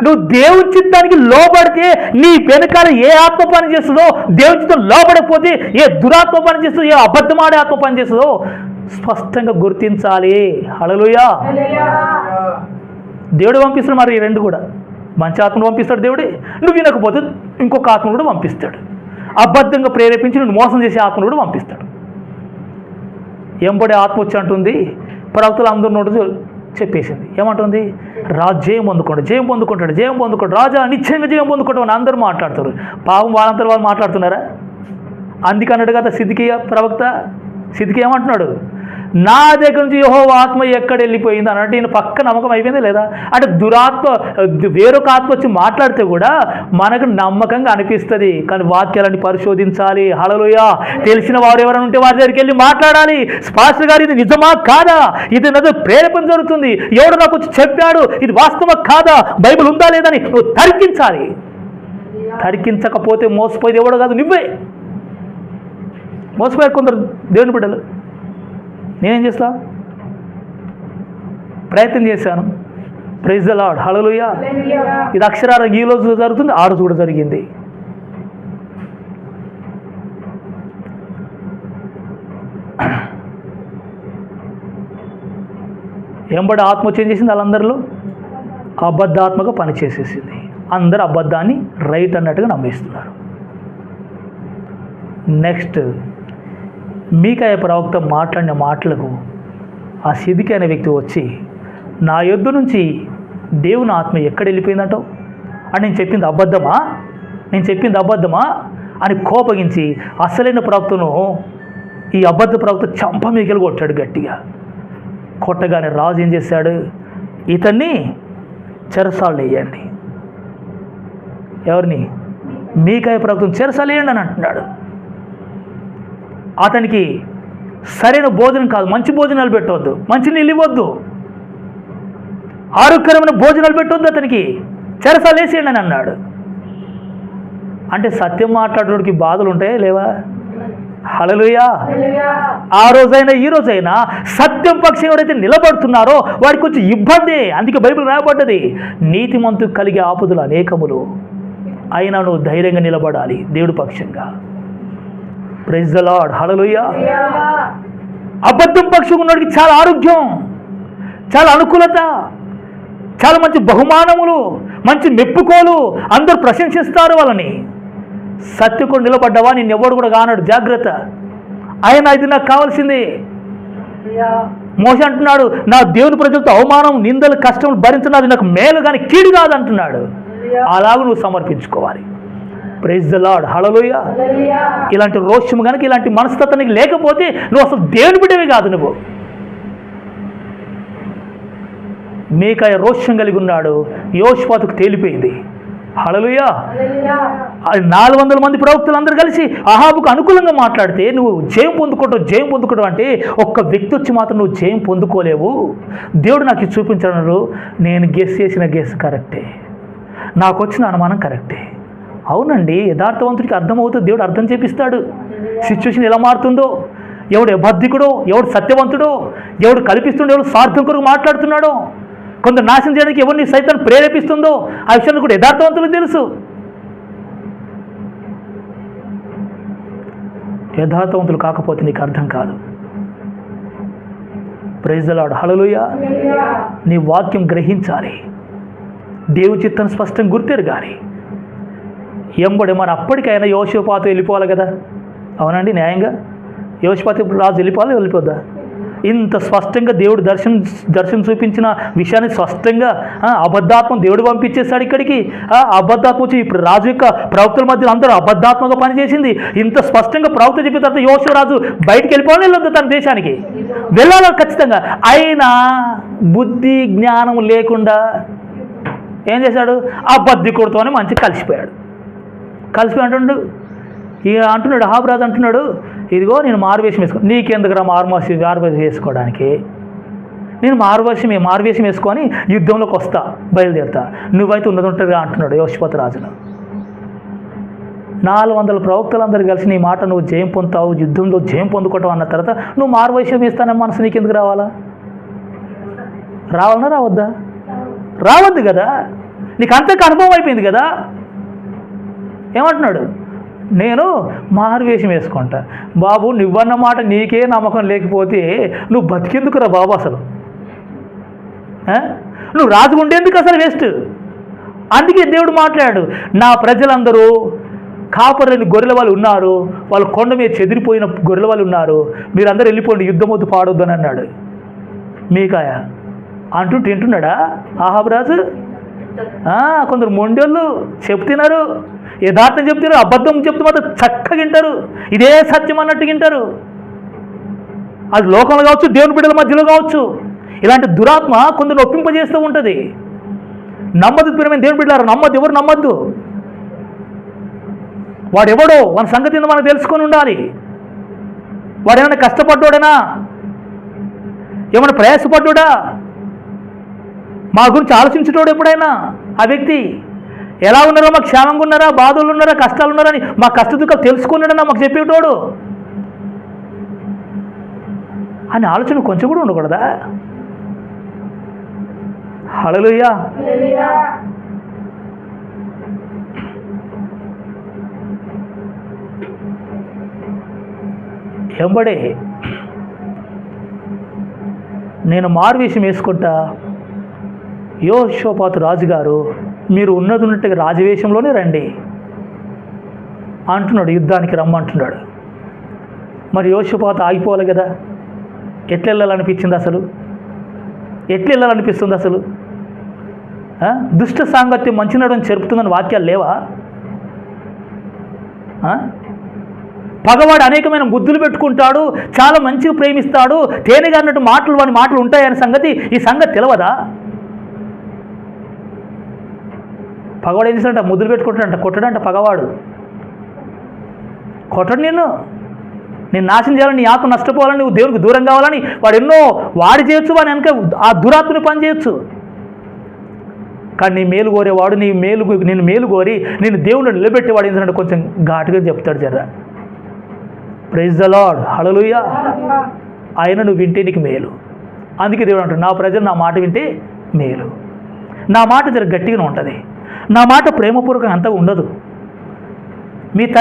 నువ్వు దేవుని చిత్తానికి లోబడితే నీ వెనకాల ఏ ఆత్మ పని చేస్తుందో, దేవుని చిత్తం లోబడకపోతే ఏ దురాత్మ పని చేస్తుందో, ఏ అబద్ధమాడే ఆత్మ పని చేస్తుందో స్పష్టంగా గుర్తించాలి. హల్లెలూయా. దేవుడు పంపిస్తున్నాడు. మరి ఈ రెండు కూడా మంచి ఆత్మను పంపిస్తాడు దేవుడే, నువ్వు వినకపోతే ఇంకొక ఆత్మను కూడా పంపిస్తాడు. అబద్ధంగా ప్రేరేపించి నువ్వు మోసం చేసే ఆత్మను కూడా పంపిస్తాడు. ఎంబడే ఆత్మ వచ్చి అంటుంది, ప్రవక్తలు అందరూ నోటు చెప్పేసింది. ఏమంటుంది? రాజు జయం పొందుకుంటాడు, రాజా నిశ్చయంగా జయం పొందుకుంటాడు అని అందరూ మాట్లాడతారు. పాపం వాళ్ళంతా వాళ్ళు మాట్లాడుతున్నారా? అందుకన్నాడు కదా సిద్కియా ప్రవక్త. సిద్కియా ఏమంటున్నాడు? నా దగ్గర నుంచి యెహోవా ఆత్మ ఎక్కడ వెళ్ళిపోయింది అన్నట్టు ఈయన పక్క నమ్మకం అయిపోయిందా లేదా? అంటే దురాత్మ వేరొక ఆత్మ వచ్చి మాట్లాడితే కూడా మనకు నమ్మకంగా అనిపిస్తుంది, కానీ వాక్యాలని పరిశోధించాలి. హల్లెలూయా. తెలిసిన వారు ఎవరైనా ఉంటే వారి దగ్గరికి వెళ్ళి మాట్లాడాలి. పాస్టర్ గారు ఇది నిజమా కాదా, ఇది నాదో ప్రేరేపణ జరుగుతుంది, ఎవడు నాకు వచ్చి చెప్పాడు, ఇది వాస్తవమా కాదా, బైబిల్ ఉందా లేదని నువ్వు తర్కించాలి. తర్కించకపోతే మోసపోయేది ఎవడో కాదు, నువ్వే. మోసపోయారు కొందరు దేవుని బిడ్డలు. నేనేం చేస్తా? ప్రయత్నం చేశాను. Praise the lord. హల్లెలూయా. ఇది అక్షరాల ఈ రోజు జరుగుతుంది, ఆ రోజు కూడా జరిగింది. ఎంబడి ఆత్మ చేంజ్ చేసింది, వాళ్ళందరిలో అబద్ధాత్మగా పనిచేసేసింది. అందరు అబద్ధాన్ని రైట్ అన్నట్టుగా నమ్మేస్తున్నారు. నెక్స్ట్ మీకాయ ప్రవక్త మాట్లాడిన మాటలకు ఆ సిద్కి అనే వ్యక్తి వచ్చి, నా యొద్ద నుంచి దేవుని ఆత్మ ఎక్కడ వెళ్ళిపోయిందంటావు అని నేను చెప్పింది అబద్ధమా అని కోపగించి అసలైన ప్రవక్తను, ఈ అబద్ధ ప్రవక్త చంప మీకెళ్ళి కొట్టాడు గట్టిగా. కొట్టగానే రాజు ఏం చేశాడు? ఇతన్ని చెరసాలు వేయండి. ఎవరిని? మీకాయ ప్రవక్తను చెరసాలు వేయండి అని అంటున్నాడు. అతనికి సరైన భోజనం కాదు, మంచి భోజనాలు పెట్టవద్దు, మంచి నీళ్ళు ఇవ్వద్దు, ఆరోగ్యకరమైన భోజనాలు పెట్టవద్దు, అతనికి చెరసాలు వేసేయండి అని అన్నాడు. అంటే సత్యం మాట్లాడడానికి బాధలు ఉంటాయా లేవా? హల్లెలూయా. ఆ రోజైనా ఈ రోజైనా సత్యం పక్షం ఎవరైతే నిలబడుతున్నారో వారికి కొంచెం ఇబ్బంది. అందుకే బైబిల్ రాయబడ్డది, నీతిమంతుకు కలిగే ఆపదలు అనేకములు, అయినా నువ్వు ధైర్యంగా నిలబడాలి దేవుడి పక్షంగా. Praise the lord. హల్లెలూయా. అబద్ధం పక్షం ఉన్నవాడికి చాలా ఆరోగ్యం, చాలా అనుకూలత, చాలా మంచి బహుమానములు, మంచి మెప్పుకోలు, అందరూ ప్రశంసిస్తారు వాళ్ళని. సత్యకు నిలబడ్డవా నిన్నెవడు కూడా కానాడు, జాగ్రత్త. ఆయన ఇది నాకు కావాల్సింది. మోషే అంటున్నాడు, నా దేవుని ప్రజలతో అవమానం, నిందలు, కష్టములు భరించినది నాకు మేలు కానీ కీడు కాదు అంటున్నాడు. అలాగ నువ్వు సమర్పించుకోవాలి. ప్రైజ్ ద లార్డ్, హల్లెలూయా. ఇలాంటి రోషము కనుక, ఇలాంటి మనస్తత్వం నీకు లేకపోతే నువ్వు అసలు దేవుని బిడ్డవి కాదు. నువ్వు మీకాయ రోషం కలిగి ఉన్నాడు, యోషుపాతుకు తేలిపోయింది. హల్లెలూయా. 400 మంది ప్రవక్తలు అందరూ కలిసి అహాబుకు అనుకూలంగా మాట్లాడితే నువ్వు జయం పొందుకోవడం అంటే ఒక్క వ్యక్తి వచ్చి మాత్రం నువ్వు జయం పొందుకోలేవు. దేవుడు నాకు ఇది చూపించడం, నేను గెస్ చేసిన గెస్ కరెక్టే, నాకు వచ్చిన అనుమానం కరెక్టే. అవునండి, యథార్థవంతుడికి అర్థమవుతుంది, దేవుడు అర్థం చేపిస్తాడు. సిచ్యువేషన్ ఎలా మారుతుందో, ఎవడు అబద్ధికుడో, ఎవడు సత్యవంతుడో, ఎవడు కల్పిస్తుండో, ఎవడు స్వార్థం కొరకు మాట్లాడుతున్నాడో, కొందరు నాశనం చేయడానికి ఎవరిని సైతం ప్రేరేపిస్తుందో ఆ విషయాన్ని కూడా యథార్థవంతులకు తెలుసు. యథార్థవంతులు కాకపోతే నీకు అర్థం కాదు. ప్రైజ్ ద లార్డ్, హల్లెలూయా. నీ వాక్యం గ్రహించాలి, దేవుని చిత్తం స్పష్టంగా గుర్తెరగాలి. ఎంబడి మరి అప్పటికైనా యోషపాతు వెళ్ళిపోవాలి కదా. అవునండి, న్యాయంగా యోషపాతు రాజు వెళ్ళిపోద్దా? ఇంత స్పష్టంగా దేవుడు దర్శనం చూపించిన విషయాన్ని స్పష్టంగా అబద్ధాత్మ దేవుడు పంపించేశాడు ఇక్కడికి. అబద్ధాత్మ వచ్చి ఇప్పుడు రాజు యొక్క ప్రవక్తల మధ్య అందరూ అబద్ధాత్మగా పనిచేసింది. ఇంత స్పష్టంగా ప్రవక్త చెప్పిన తర్వాత యోషరాజు బయటికి వెళ్ళిపోవాలని వెళ్ళొద్దు, తన దేశానికి వెళ్ళాలి ఖచ్చితంగా. అయినా బుద్ధి జ్ఞానం లేకుండా ఏం చేశాడు? అబద్ధికుడితోనే మంచి కలిసిపోయి అంటున్నాడు అహాబురాజు అంటున్నాడు, ఇదిగో నేను మారువేషం వేసుకో. నీకెందుకురా మారువేషం వేసుకోవడానికి? నేను మారువేషం వేసుకొని యుద్ధంలోకి వస్తా, బయలుదేరుతా, నువ్వైతే ఉన్నదుంటుందిగా అంటున్నాడు యోషపాతు రాజును. 400 ప్రవక్తలందరూ కలిసి నీ మాట నువ్వు జయం పొందుతావు, యుద్ధంలో జయం పొందుకోవటం అన్న తర్వాత నువ్వు మారువేషం వేస్తానని మనసు నీకెందుకు రావాలా? రావాలన్నా రావద్దా? రావద్దు కదా, నీకు అంతకు అనుభవం అయిపోయింది కదా. ఏమంటున్నాడు? నేను మారువేషం వేసుకుంటా. బాబు, నువ్వన్న మాట నీకే నమ్మకం లేకపోతే నువ్వు బతికెందుకురా బాబు? అసలు నువ్వు రాజు ఉండేందుకు అసలు వేస్ట్. అందుకే దేవుడు మాట్లాడాడు, నా ప్రజలందరూ కాపరులని గొర్రెల వాళ్ళు ఉన్నారు, వాళ్ళు కొండ మీద చెదిరిపోయిన గొర్రెల వాళ్ళు ఉన్నారు, మీరందరూ వెళ్ళిపోండి, యుద్ధమొద్దు పాడొద్దు అని అన్నాడు. మీకాయ అంటుంటే వింటున్నాడా అహాబురాజు? కొందరు మొండోళ్ళు చెప్తున్నారు, యథార్థం చెప్తున్నారు, అబద్ధం చెప్తూ మాత్రం చక్కగా వింటారు, ఇదే సత్యం అన్నట్టు వింటారు. అది లోకంలో కావచ్చు, దేవుని బిడ్డల మధ్యలో కావచ్చు. ఇలాంటి దురాత్మ కొందరు ఒప్పింపజేస్తూ ఉంటుంది. నమ్మదు ప్రియమైన దేవుని బిడ్డలారా, నమ్మద్దు, ఎవరు నమ్మద్దు. వాడెవడో వాని సంగతి మనకు తెలుసుకొని ఉండాలి. వాడేమైనా కష్టపడ్డాడనా, ఏమైనా ప్రయాసపడ్డా, మా గురించి ఆలోచించేటోడు ఎప్పుడైనా ఆ వ్యక్తి ఎలా ఉన్నారో, మాకు క్షేమంగా ఉన్నారా, బాధలు ఉన్నారా, కష్టాలు ఉన్నారా అని మా కష్ట దుఃఖాలు తెలుసుకున్నాడన్నా మాకు చెప్పేటోడు అని ఆలోచన కొంచెం కూడా ఉండకూడదా? హల్లెలూయా. ఎంబడే నేను మారువేషం వేసుకుంటా, యోషపాతు రాజుగారు మీరు ఉన్నట్టుగా రాజవేషంలోనే రండి అంటున్నాడు, యుద్ధానికి రమ్మంటున్నాడు. మరి యోషపాతు ఆగిపోవాలి కదా. ఎట్లా వెళ్ళాలనిపించింది అసలు? అసలు దుష్ట సాంగత్యం మంచి నడవని చెరుపుతుందని వాక్యాలు లేవా? పగవాడు అనేకమైన బుద్ధులు పెట్టుకుంటాడు, చాలా మంచిగా ప్రేమిస్తాడు, తేనెగా అన్నట్టు వాని మాటలు ఉంటాయనే సంగతి ఈ సంగతి తెలియదా? పగవాడు ఏం చేస్తాడంట? ముద్దులు పెట్టుకుంటాడంట, కొట్టడంట. పగవాడు కొట్టడు నేను నాశనం చేయాలని, నీ ఆత్మ నష్టపోవాలని, నువ్వు దేవునికి దూరం కావాలని వాడు ఎన్నో వాడి చేయొచ్చు, వాడి వెనక ఆ దురాత్మని పని చేయొచ్చు. కానీ నీ మేలు కోరేవాడు నేను మేలు కోరి నేను దేవుడిని నిలబెట్టేవాడు ఏంటంటే కొంచెం ఘాటుగా చెప్తాడు జర. ప్రైజ్ ద లార్డ్, హల్లెలూయా. ఆయన నువ్వు వింటే నీకు మేలు. అందుకే దేవుడు అంటాడు, నా ప్రజలు నా మాట వింటే మేలు. నా మాట జర గట్టిగానే ఉంటుంది, నా మాట ప్రేమపూర్వకంగా అంతగా ఉండదు. మీరు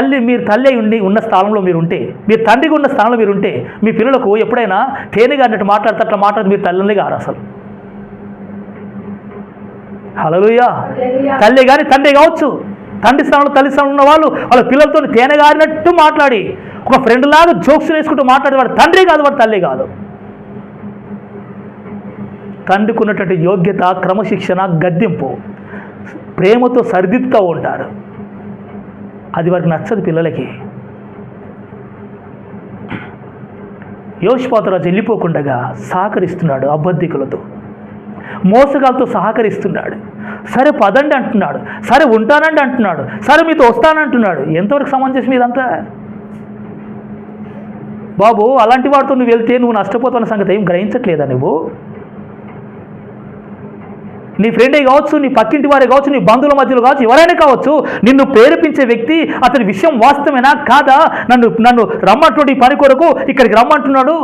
తల్లి ఉన్న స్థానంలో మీరు ఉంటే, మీరు తండ్రికి ఉన్న స్థానంలో మీరు ఉంటే, మీ పిల్లలకు ఎప్పుడైనా తేనెగా అన్నట్టు అట్లా మాట్లాడితే మీరు తల్లిని గారు. అసలు హల్లెలూయా. తల్లి కానీ తండ్రి కావచ్చు, తండ్రి స్థానంలో తల్లి స్థానంలో ఉన్న వాళ్ళు వాళ్ళ పిల్లలతో తేనె గారినట్టు మాట్లాడి ఒక ఫ్రెండ్ లాగా జోక్స్ వేసుకుంటూ మాట్లాడేవాడు తండ్రి కాదు, వాడు తల్లి కాదు. తండ్రికి ఉన్నటువంటి యోగ్యత, క్రమశిక్షణ, గద్దెంపు, ప్రేమతో సరిదిద్దుతూ ఉంటారు. అది వారికి నచ్చదు పిల్లలకి. యోషిపాతు రాజు వెళ్ళిపోకుండా సహకరిస్తున్నాడు, అబద్ధికులతో మోసగాలతో సహకరిస్తున్నాడు. సరే పదండి అంటున్నాడు, సరే ఉంటానండి అంటున్నాడు, సరే మీతో వస్తానంటున్నాడు. ఎంతవరకు సమంజసం ఇదంతా బాబు? అలాంటి వాడితో నువ్వు వెళ్తే నువ్వు నష్టపోతున్న సంగతి ఏం గ్రహించట్లేదా? నువ్వు నీ ఫ్రెండే కావచ్చు, నీ పక్కింటి వారే కావచ్చు, నీ బంధువుల మధ్యలో కావచ్చు, ఎవరైనా కావచ్చు, నిన్ను ప్రేరేపించే వ్యక్తి అతని విషయం వాస్తవమేనా కాదా? నన్ను రమ్మంటున్నాడు, ఈ పని కొరకు ఇక్కడికి రమ్మంటున్నాడు,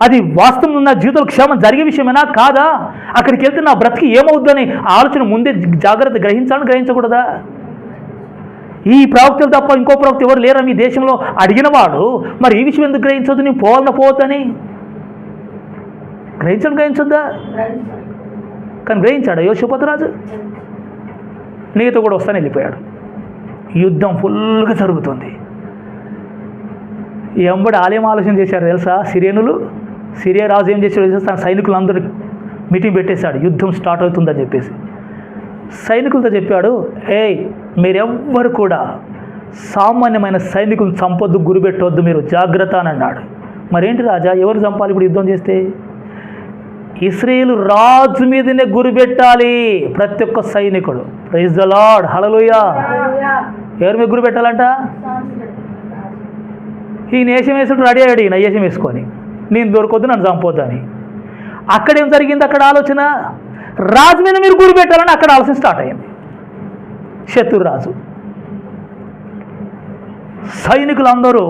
అది వాస్తవం నా జీవితంలో క్షేమం జరిగే విషయమేనా కాదా? అక్కడికి వెళ్తే నా బ్రతికి ఏమవుద్దని ఆలోచన ముందే జాగ్రత్త గ్రహించాలని గ్రహించకూడదా? ఈ ప్రవక్తలు తప్ప ఇంకో ప్రవక్త ఎవరు లేరా మీ దేశంలో అడిగిన వాడు మరి ఈ విషయం ఎందుకు గ్రహించొద్దు? నేను పోవద్దని గ్రహించొద్దా? కానీ గ్రహించాడు యోషిపాతు రాజు. నీతో కూడా వస్తాను వెళ్ళిపోయాడు. యుద్ధం ఫుల్గా జరుగుతుంది. ఎంబడి ఆలయం ఆలోచన చేశారు తెలుసా? సిరియా రాజు ఏం చేశాడు తెలుసా? తన సైనికులందరూ మీటింగ్ పెట్టేశాడు, యుద్ధం స్టార్ట్ అవుతుందని చెప్పేసి. సైనికులతో చెప్పాడు, మీరెవ్వరు కూడా సామాన్యమైన సైనికులను చంపొద్దు, గురిపెట్టవద్దు, మీరు జాగ్రత్త అని అన్నాడు. మరేంటి రాజా, ఎవరు చంపాలి ఇప్పుడు యుద్ధం చేస్తే? ఇశ్రాయేలు రాజు మీదనే గురిపెట్టాలి ప్రతి ఒక్క సైనికుడు. ప్రైజ్ ద లార్డ్, హల్లెలూయా. ఎవరి మీద గురి పెట్టాలంట? ఈయన వేషం వేసుడు రెడీ అయ్యాడు, ఈయన వేషం వేసుకొని నేను దొరకొద్దు, నన్ను చంపొద్దని. అక్కడేం జరిగింది? అక్కడ ఆలోచన రాజు మీద మీరు గురి పెట్టాలని అక్కడ ఆలోచన స్టార్ట్ అయింది. శత్రురాజు సైనికులందరూ,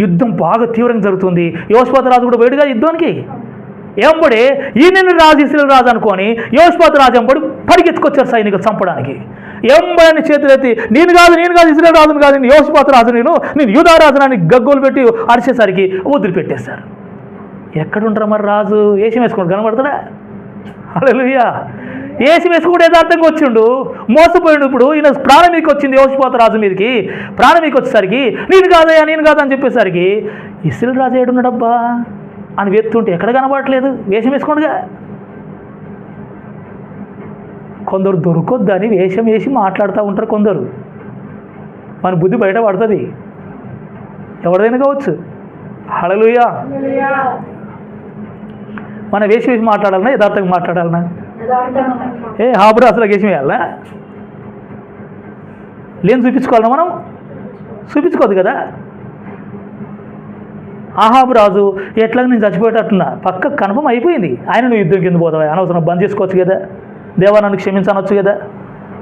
యుద్ధం బాగా తీవ్రంగా జరుగుతుంది. యోషిపాతు రాజు కూడా పోయాడుగా యుద్ధానికి. ఎంబడి ఈయన రాజు, ఇశ్రాయేలు రాజు అనుకొని యోషిపాతు రాజు ఎంబడి పరిగెత్తుకొచ్చారు సైనికులు చంపడానికి. ఎంబడిని చేతులెత్తి నేను కాదు ఇశ్రాయేలు రాజును కాదు, నేను యోషిపాతు రాజు, నేను యూదా రాజునని గగ్గోలు పెట్టి అరిచేసరికి వదిలిపెట్టేశారు. ఎక్కడుంటారు మరి రాజు? వేషం వేసుకుంటూ కనబడతాడా? హల్లెలూయా. వేషం వేసుకుంటూ యథార్థంగా వచ్చిండు, మోసపోయిండు. ఇప్పుడు ఈయన ప్రాణం మీదకి వచ్చింది, యోషిపాతు రాజు మీదకి ప్రాణం మీదకి వచ్చేసరికి నేను కాదు అని చెప్పేసరికి ఇశ్రాయేలు రాజు ఏడున్నాడబ్బా అని వెతుంటే ఎక్కడ కనబడట్లేదు, వేషం వేసుకోండిగా. కొందరు దొరకొద్దని వేషం వేసి మాట్లాడుతూ ఉంటారు కొందరు. మన బుద్ధి బయట పడుతుంది, ఎవరిదైనా కావచ్చు. హల్లెలూయా. మన వేషం వేసి మాట్లాడాలన్నా యథార్థంగా మాట్లాడాలన్నా? హాబురు అసలు వేషం వేయాలనా? లేని చూపించుకోవాలన్నా? మనం చూపించుకోవద్దు కదా. ఆహాబు రాజు ఎట్లాగ నేను చచ్చిపోయేటట్టున్నా పక్క కన్ఫర్మ్ అయిపోయింది. ఆయన నువ్వు యుద్ధం కింద పోతావా, అనవసరం బంద్ చేసుకోవచ్చు కదా, దేవా నన్ను క్షమించనొచ్చు కదా,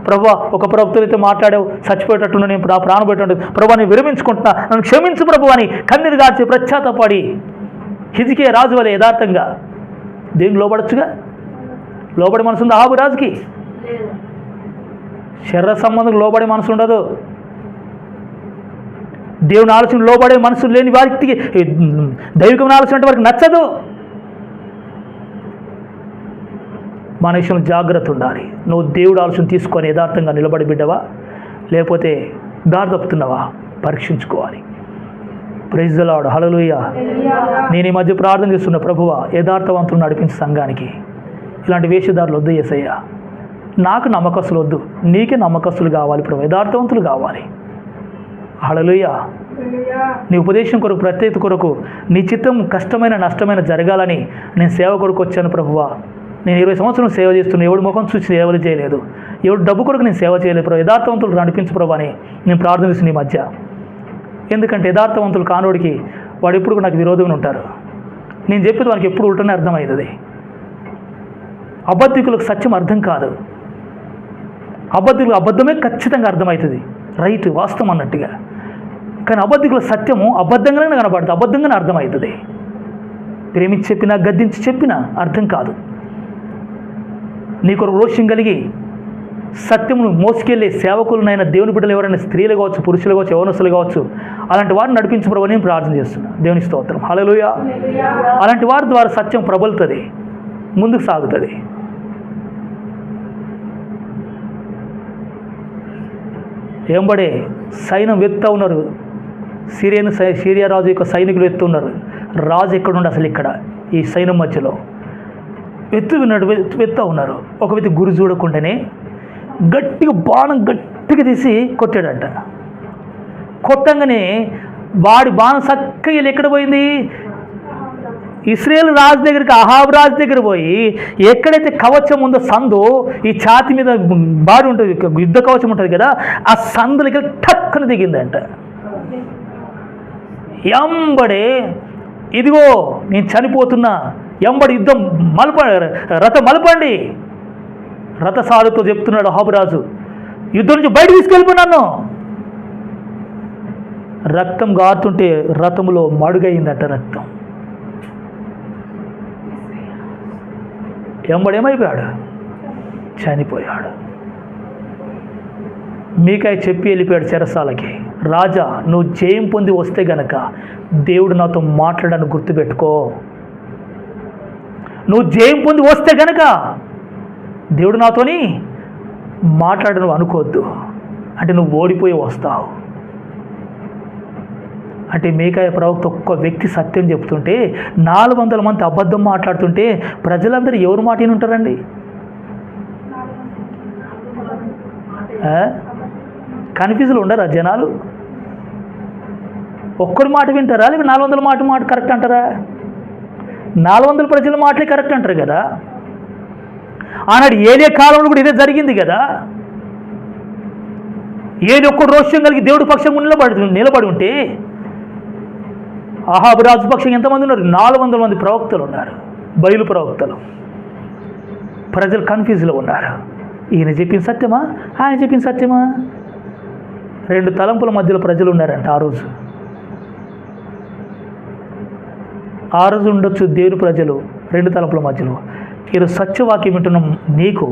ప్రభువా ఒక ప్రభుత్వతో మాట్లాడావు, చచ్చిపోయేటట్టున్నా, నేను ప్రాణం పెట్టండి ప్రభు, నేను విరమించుకుంటున్నా, నన్ను క్షమించు ప్రభు అని కన్నీరు గార్చి ప్రత్యాతపడి హిజ్కియా రాజు వలె యథార్థంగా దేవుని లోబడచ్చుగా. లోబడి మనసు ఉంది ఆహాబు రాజుకి? శరీర సంబంధం లోబడే మనసు ఉండదు. దేవుని ఆలోచన లోబడే మనసు లేని వారికి, దైవికమైన ఆలోచన అంటే వారికి నచ్చదు. మన విషయంలో జాగ్రత్త ఉండాలి. నువ్వు దేవుడు ఆలోచన తీసుకొని యథార్థంగా నిలబడి బిడ్డవా, లేకపోతే దారి తప్పుతున్నావా పరీక్షించుకోవాలి. ప్రైజ్ ద లార్డ్, హల్లెలూయా. నేను ఈ మధ్య ప్రార్థన చేస్తున్న, ప్రభువా యథార్థవంతులు నడిపించే సంఘానికి ఇలాంటి వేషధారులు వద్దు యేసయ్యా, నాకు నమ్మకస్తులు వద్దు, నీకే నమ్మకస్తులు కావాలి ప్రభు, యథార్థవంతులు కావాలి. హల్లెలూయా. నీ ఉపదేశం కొరకు, ప్రత్యేకత కొరకు, నీ చిత్తం కష్టమైన నష్టమైన జరగాలని నేను సేవ కొరకు వచ్చాను ప్రభువా. నేను 20 సంవత్సరం సేవ చేస్తున్నాను, ఎవడు ముఖం చూసి సేవలు చేయలేదు, ఎవడు డబ్బు కొరకు నేను సేవ చేయలేదు ప్రభు, యథార్థవంతులు నడిపించు ప్రభు అని నేను ప్రార్థన చేసిన ఈ మధ్య. ఎందుకంటే యథార్థవంతులు కానోడికి వాడు ఎప్పుడు నాకు విరోధంగా ఉంటారు. నేను చెప్పేది వానికి ఎప్పుడు ఉల్టనే అర్థమవుతుంది. అబద్ధికులకు సత్యం అర్థం కాదు, అబద్ధికులకు అబద్ధమే ఖచ్చితంగా అర్థమవుతుంది, రైట్ వాస్తవం అన్నట్టుగా. కానీ అబద్ధికుల సత్యము అబద్ధంగానే కనబడుతుంది, అబద్ధంగానే అర్థమవుతుంది. ప్రేమించి చెప్పినా, గద్దించి చెప్పినా అర్థం కాదు. నీకు రోషం కలిగి సత్యమును మోసుకెళ్ళే సేవకులనైనా, దేవుని బిడ్డలు ఎవరైనా స్త్రీలు కావచ్చు, పురుషులు కావచ్చు, యవనస్తులు కావచ్చు, అలాంటి వారిని నడిపించు ప్రభు నేను ప్రార్థన చేస్తున్నా. దేవుని స్తోత్రం, హల్లెలూయా. అలాంటి వారి ద్వారా సత్యం ప్రబలుతుంది, ముందుకు సాగుతుంది. వెంబడే సైన్యం వెతుతా ఉన్నారు. సిరియా రాజు యొక్క సైనికులు వెతున్నారు. రాజు ఎక్కడుండి అసలు ఇక్కడ ఈ సైన్యం మధ్యలో వెతుతా ఉన్నారు. ఒక వ్యక్తి గురి చూడకుండానే గట్టిగా బాణం గట్టిగా తీసి కొట్టాడంట. కొట్టంగానే వాడి బాణం చక్కగా వెళ్ళి ఎక్కడ పోయింది? ఇశ్రాయేలు రాజు దగ్గరికి, అహాబు రాజు దగ్గర పోయి ఎక్కడైతే కవచం ఉందో సందు, ఈ ఛాతి మీద బాడి ఉంటుంది, యుద్ధ కవచం ఉంటుంది కదా, ఆ సందులకి టక్కున దిగిందంట. ఎంబడే ఇదిగో నేను చనిపోతున్నా, ఎంబడి యుద్ధం రథం మలపండి. రథసారుతో చెప్తున్నాడు అహాబు రాజు, యుద్ధం నుంచి బయట తీసుకెళ్ళిపోయినాను. రక్తం గారుతుంటే రథంలో మడుగయిందట రక్తం. ఎంబడేమైపోయాడు? చనిపోయాడు. మీకాయ చెప్పి వెళ్ళిపోయాడు చెరసాలకి, రాజా నువ్వు జయం పొంది వస్తే గనక దేవుడు నాతో మాట్లాడని గుర్తుపెట్టుకో. నువ్వు జయం పొంది వస్తే గనక దేవుడు నాతోని మాట్లాడను అనుకోవద్దు, అంటే నువ్వు ఓడిపోయి వస్తావు. అంటే మీకాయ ప్రవక్త ఒక్క వ్యక్తి సత్యం చెప్తుంటే 400 మంది అబద్ధం మాట్లాడుతుంటే ప్రజలందరూ ఎవరు మాట వింటారండి? కన్ఫ్యూజ్లో ఉండరా జనాలు? ఒక్కరి మాట వింటారా, లేక 400 మాట కరెక్ట్ అంటారా? 400 ప్రజల మాటలే కరెక్ట్ అంటారు కదా. ఆనాడు ఏలియా కాలంలో కూడా ఇదే జరిగింది కదా. ఏది ఒక్క రోషం కలిగి దేవుడి పక్షం నిలబడి ఉంటే, అహాబు రాజు పక్షం ఎంతమంది ఉన్నారు? 400 మంది ప్రవక్తలు ఉన్నారు, బయలు ప్రవక్తలు. ప్రజలు కన్ఫ్యూజ్లో ఉన్నారు. ఈయన చెప్పిన సత్యమా, ఆయన చెప్పిన సత్యమా? 2 తలంపుల మధ్యలో ప్రజలు ఉన్నారంట ఆ రోజు ఉండొచ్చు దేవుని ప్రజలు 2 తలంపుల మధ్యలో. ఈరోజు సత్యవాక్యం వింటున్న నీకు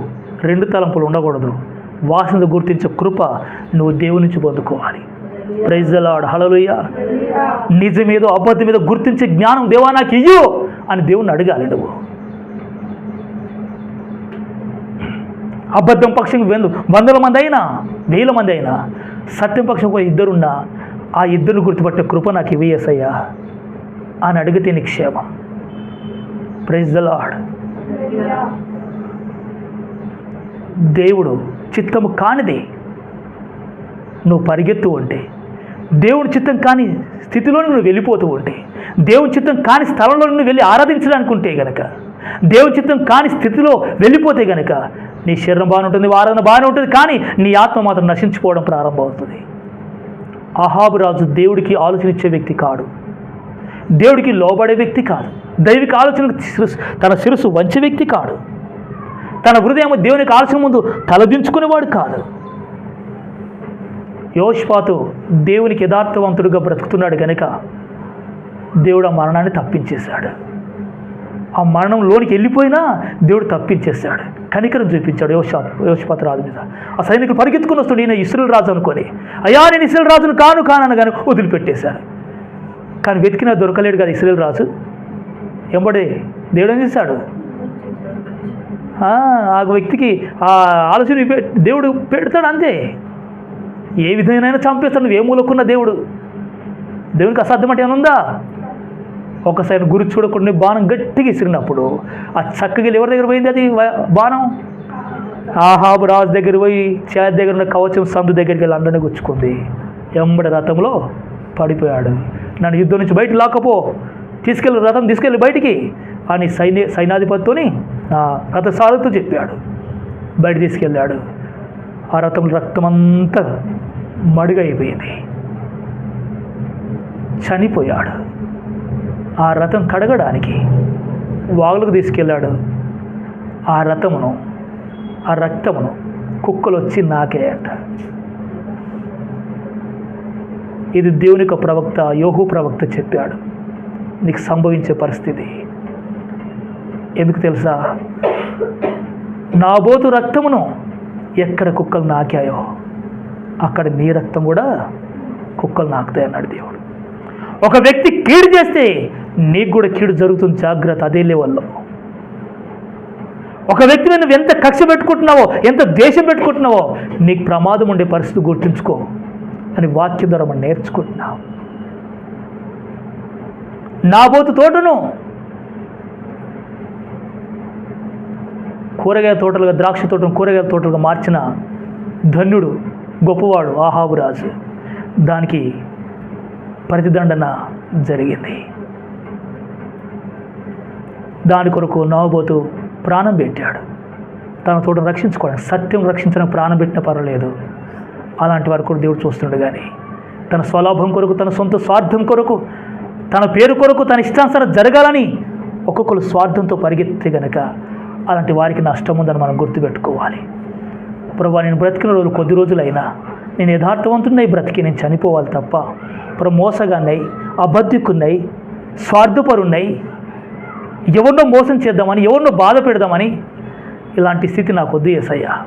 2 తలంపులు ఉండకూడదు. వాసన గుర్తించే కృప నువ్వు దేవుని నుంచి పొందుకోవాలి. ప్రైజ్ ది లార్డ్, హల్లెలూయా. నిజమేదో అబద్ధమేదో గుర్తించే జ్ఞానం దేవా నాకు ఇయ్యు అని దేవుణ్ణి అడగాలి నువ్వు. అబద్ధం పక్షం 100 మంది అయినా 1000 మంది అయినా, సత్యం పక్షం ఒక 2 ఉన్నా ఆ 2 గుర్తుపట్టే కృప నాకు ఇవి యేసయ్యా అని అడిగితే నీ క్షేమం. Praise the lord. దేవుడు చిత్తము కానిది నువ్వు పరిగెత్తు ఉంటే, దేవుడి చిత్తం కాని స్థితిలో నువ్వు వెళ్ళిపోతూ ఉంటే, దేవుడి చిత్తం కాని స్థలంలో నువ్వు వెళ్ళి ఆరాధించడానికి ఉంటే గనక, దేవుడి చిత్తం కాని స్థితిలో వెళ్ళిపోతే గనక నీ శరీరం బాగానే ఉంటుంది, ఆరాధన బాగానే ఉంటుంది, కానీ నీ ఆత్మ మాత్రం నశించిపోవడం ప్రారంభమవుతుంది. అహాబు రాజు దేవుడికి ఆలోచన ఇచ్చే వ్యక్తి కాడు, దేవుడికి లోబడే వ్యక్తి కాదు, దైవిక ఆలోచనకు తన శిరస్సు వంచే వ్యక్తి కాడు, తన హృదయం దేవునికి ఆలోచన ముందు తలదించుకునేవాడు కాదు. యోషపాతు దేవునికి యథార్థవంతుడిగా బ్రతుకుతున్నాడు కనుక దేవుడు ఆ మరణాన్ని తప్పించేశాడు. ఆ మరణంలోనికి వెళ్ళిపోయినా దేవుడు తప్పించేశాడు, కనికరం చూపించాడు యోషపాతు రాజు మీద. ఆ సైనికులు పరిగెత్తుకుని వస్తాడు, ఈయన ఇశ్రాయేలు రాజు అనుకొని, అయ్యా నేను ఇశ్రాయేలు రాజును కానని వదిలిపెట్టేశారు. కానీ వెతికినా దొరకలేడు కదా ఇశ్రాయేలు రాజు. ఎంబడే దేవుడు ఏం చేశాడు? ఆ వ్యక్తికి ఆ ఆలోచన దేవుడు పెడతాడు అంతే. ఏ విధంగా చంపేస్తాడు. నువ్వు ఏ మూలకున్న దేవునికి అసాధ్యం అంటే ఏమనుందా? ఒకసారి గురి చూడకుండా బాణం గట్టిగా ఇసిరినప్పుడు ఆ చక్కగా ఎవరి దగ్గర పోయింది అది బాణం? అహాబు రాజు దగ్గర పోయి చేతి దగ్గర ఉన్న కవచం సందు దగ్గరికి వెళ్ళి అందరినీ గుచ్చుకుంది. ఎంబడి రథంలో పడిపోయాడు. నన్ను యుద్ధం నుంచి బయట లాకపో, రథం తీసుకెళ్ళి బయటికి అని సైన్యాధిపతితోని రథసారథితో చెప్పాడు. బయట తీసుకెళ్ళాడు. ఆ రథంలో రక్తమంతా మడుగైపోయింది, చనిపోయాడు. ఆ రథం కడగడానికి వాగులకు తీసుకెళ్ళాడు. ఆ రక్తమును కుక్కలు వచ్చి నాకేయంట. ఇది దేవుని యొక్క ప్రవక్త యోహు ప్రవక్త చెప్పాడు నీకు సంభవించే పరిస్థితి. ఎందుకు తెలుసా? నాబోతు రక్తమును ఎక్కడ కుక్కలు నాకాయో అక్కడ నీ రక్తం కూడా కుక్కలు నాకుతాయి అన్నాడు దేవుడు. ఒక వ్యక్తి కీడు చేస్తే నీకు కూడా కీడు జరుగుతుంది, జాగ్రత్త. అదే లెవెల్లో ఒక వ్యక్తి మీద నువ్వు ఎంత కక్ష పెట్టుకుంటున్నావో, ఎంత ద్వేషం పెట్టుకుంటున్నావో నీకు ప్రమాదం ఉండే పరిస్థితి గుర్తుంచుకో అని వాక్యం ద్వారా మనం నేర్చుకుంటున్నాం. నాబోతు తోటను కూరగాయల తోటలుగా, ద్రాక్ష తోటను కూరగాయల తోటలుగా మార్చిన ధన్యుడు, గొప్పవాడు ఆహాబు రాజు. దానికి ప్రతిదండన జరిగింది. దాని కొరకు నాబోతు ప్రాణం పెట్టాడు. తన తోటను రక్షించుకోవడానికి, సత్యం రక్షించడానికి ప్రాణం పెట్టిన పర్వాలేదు. అలాంటి వారి కొరకు దేవుడు చూస్తుండే. కానీ తన స్వలాభం కొరకు, తన సొంత స్వార్థం కొరకు, తన పేరు కొరకు, తన ఇష్టానుసారం జరగాలని ఒక్కొక్కరు స్వార్థంతో పరిగెత్తే గనక అలాంటి వారికి నష్టం ఉందని మనం గుర్తుపెట్టుకోవాలి. ప్రభు, నేను బ్రతికిన రోజులు కొద్ది రోజులైనా నేను యథార్థవంతున్నై బ్రతికి నేను చనిపోవాలి తప్ప మోసగాన్నై, అబద్ధికున్నై, స్వార్థపరున్నై, ఎవరినో మోసం చేద్దామని, ఎవరినో బాధ పెడదామని ఇలాంటి స్థితి నాకు వద్దు యేసయ్యా.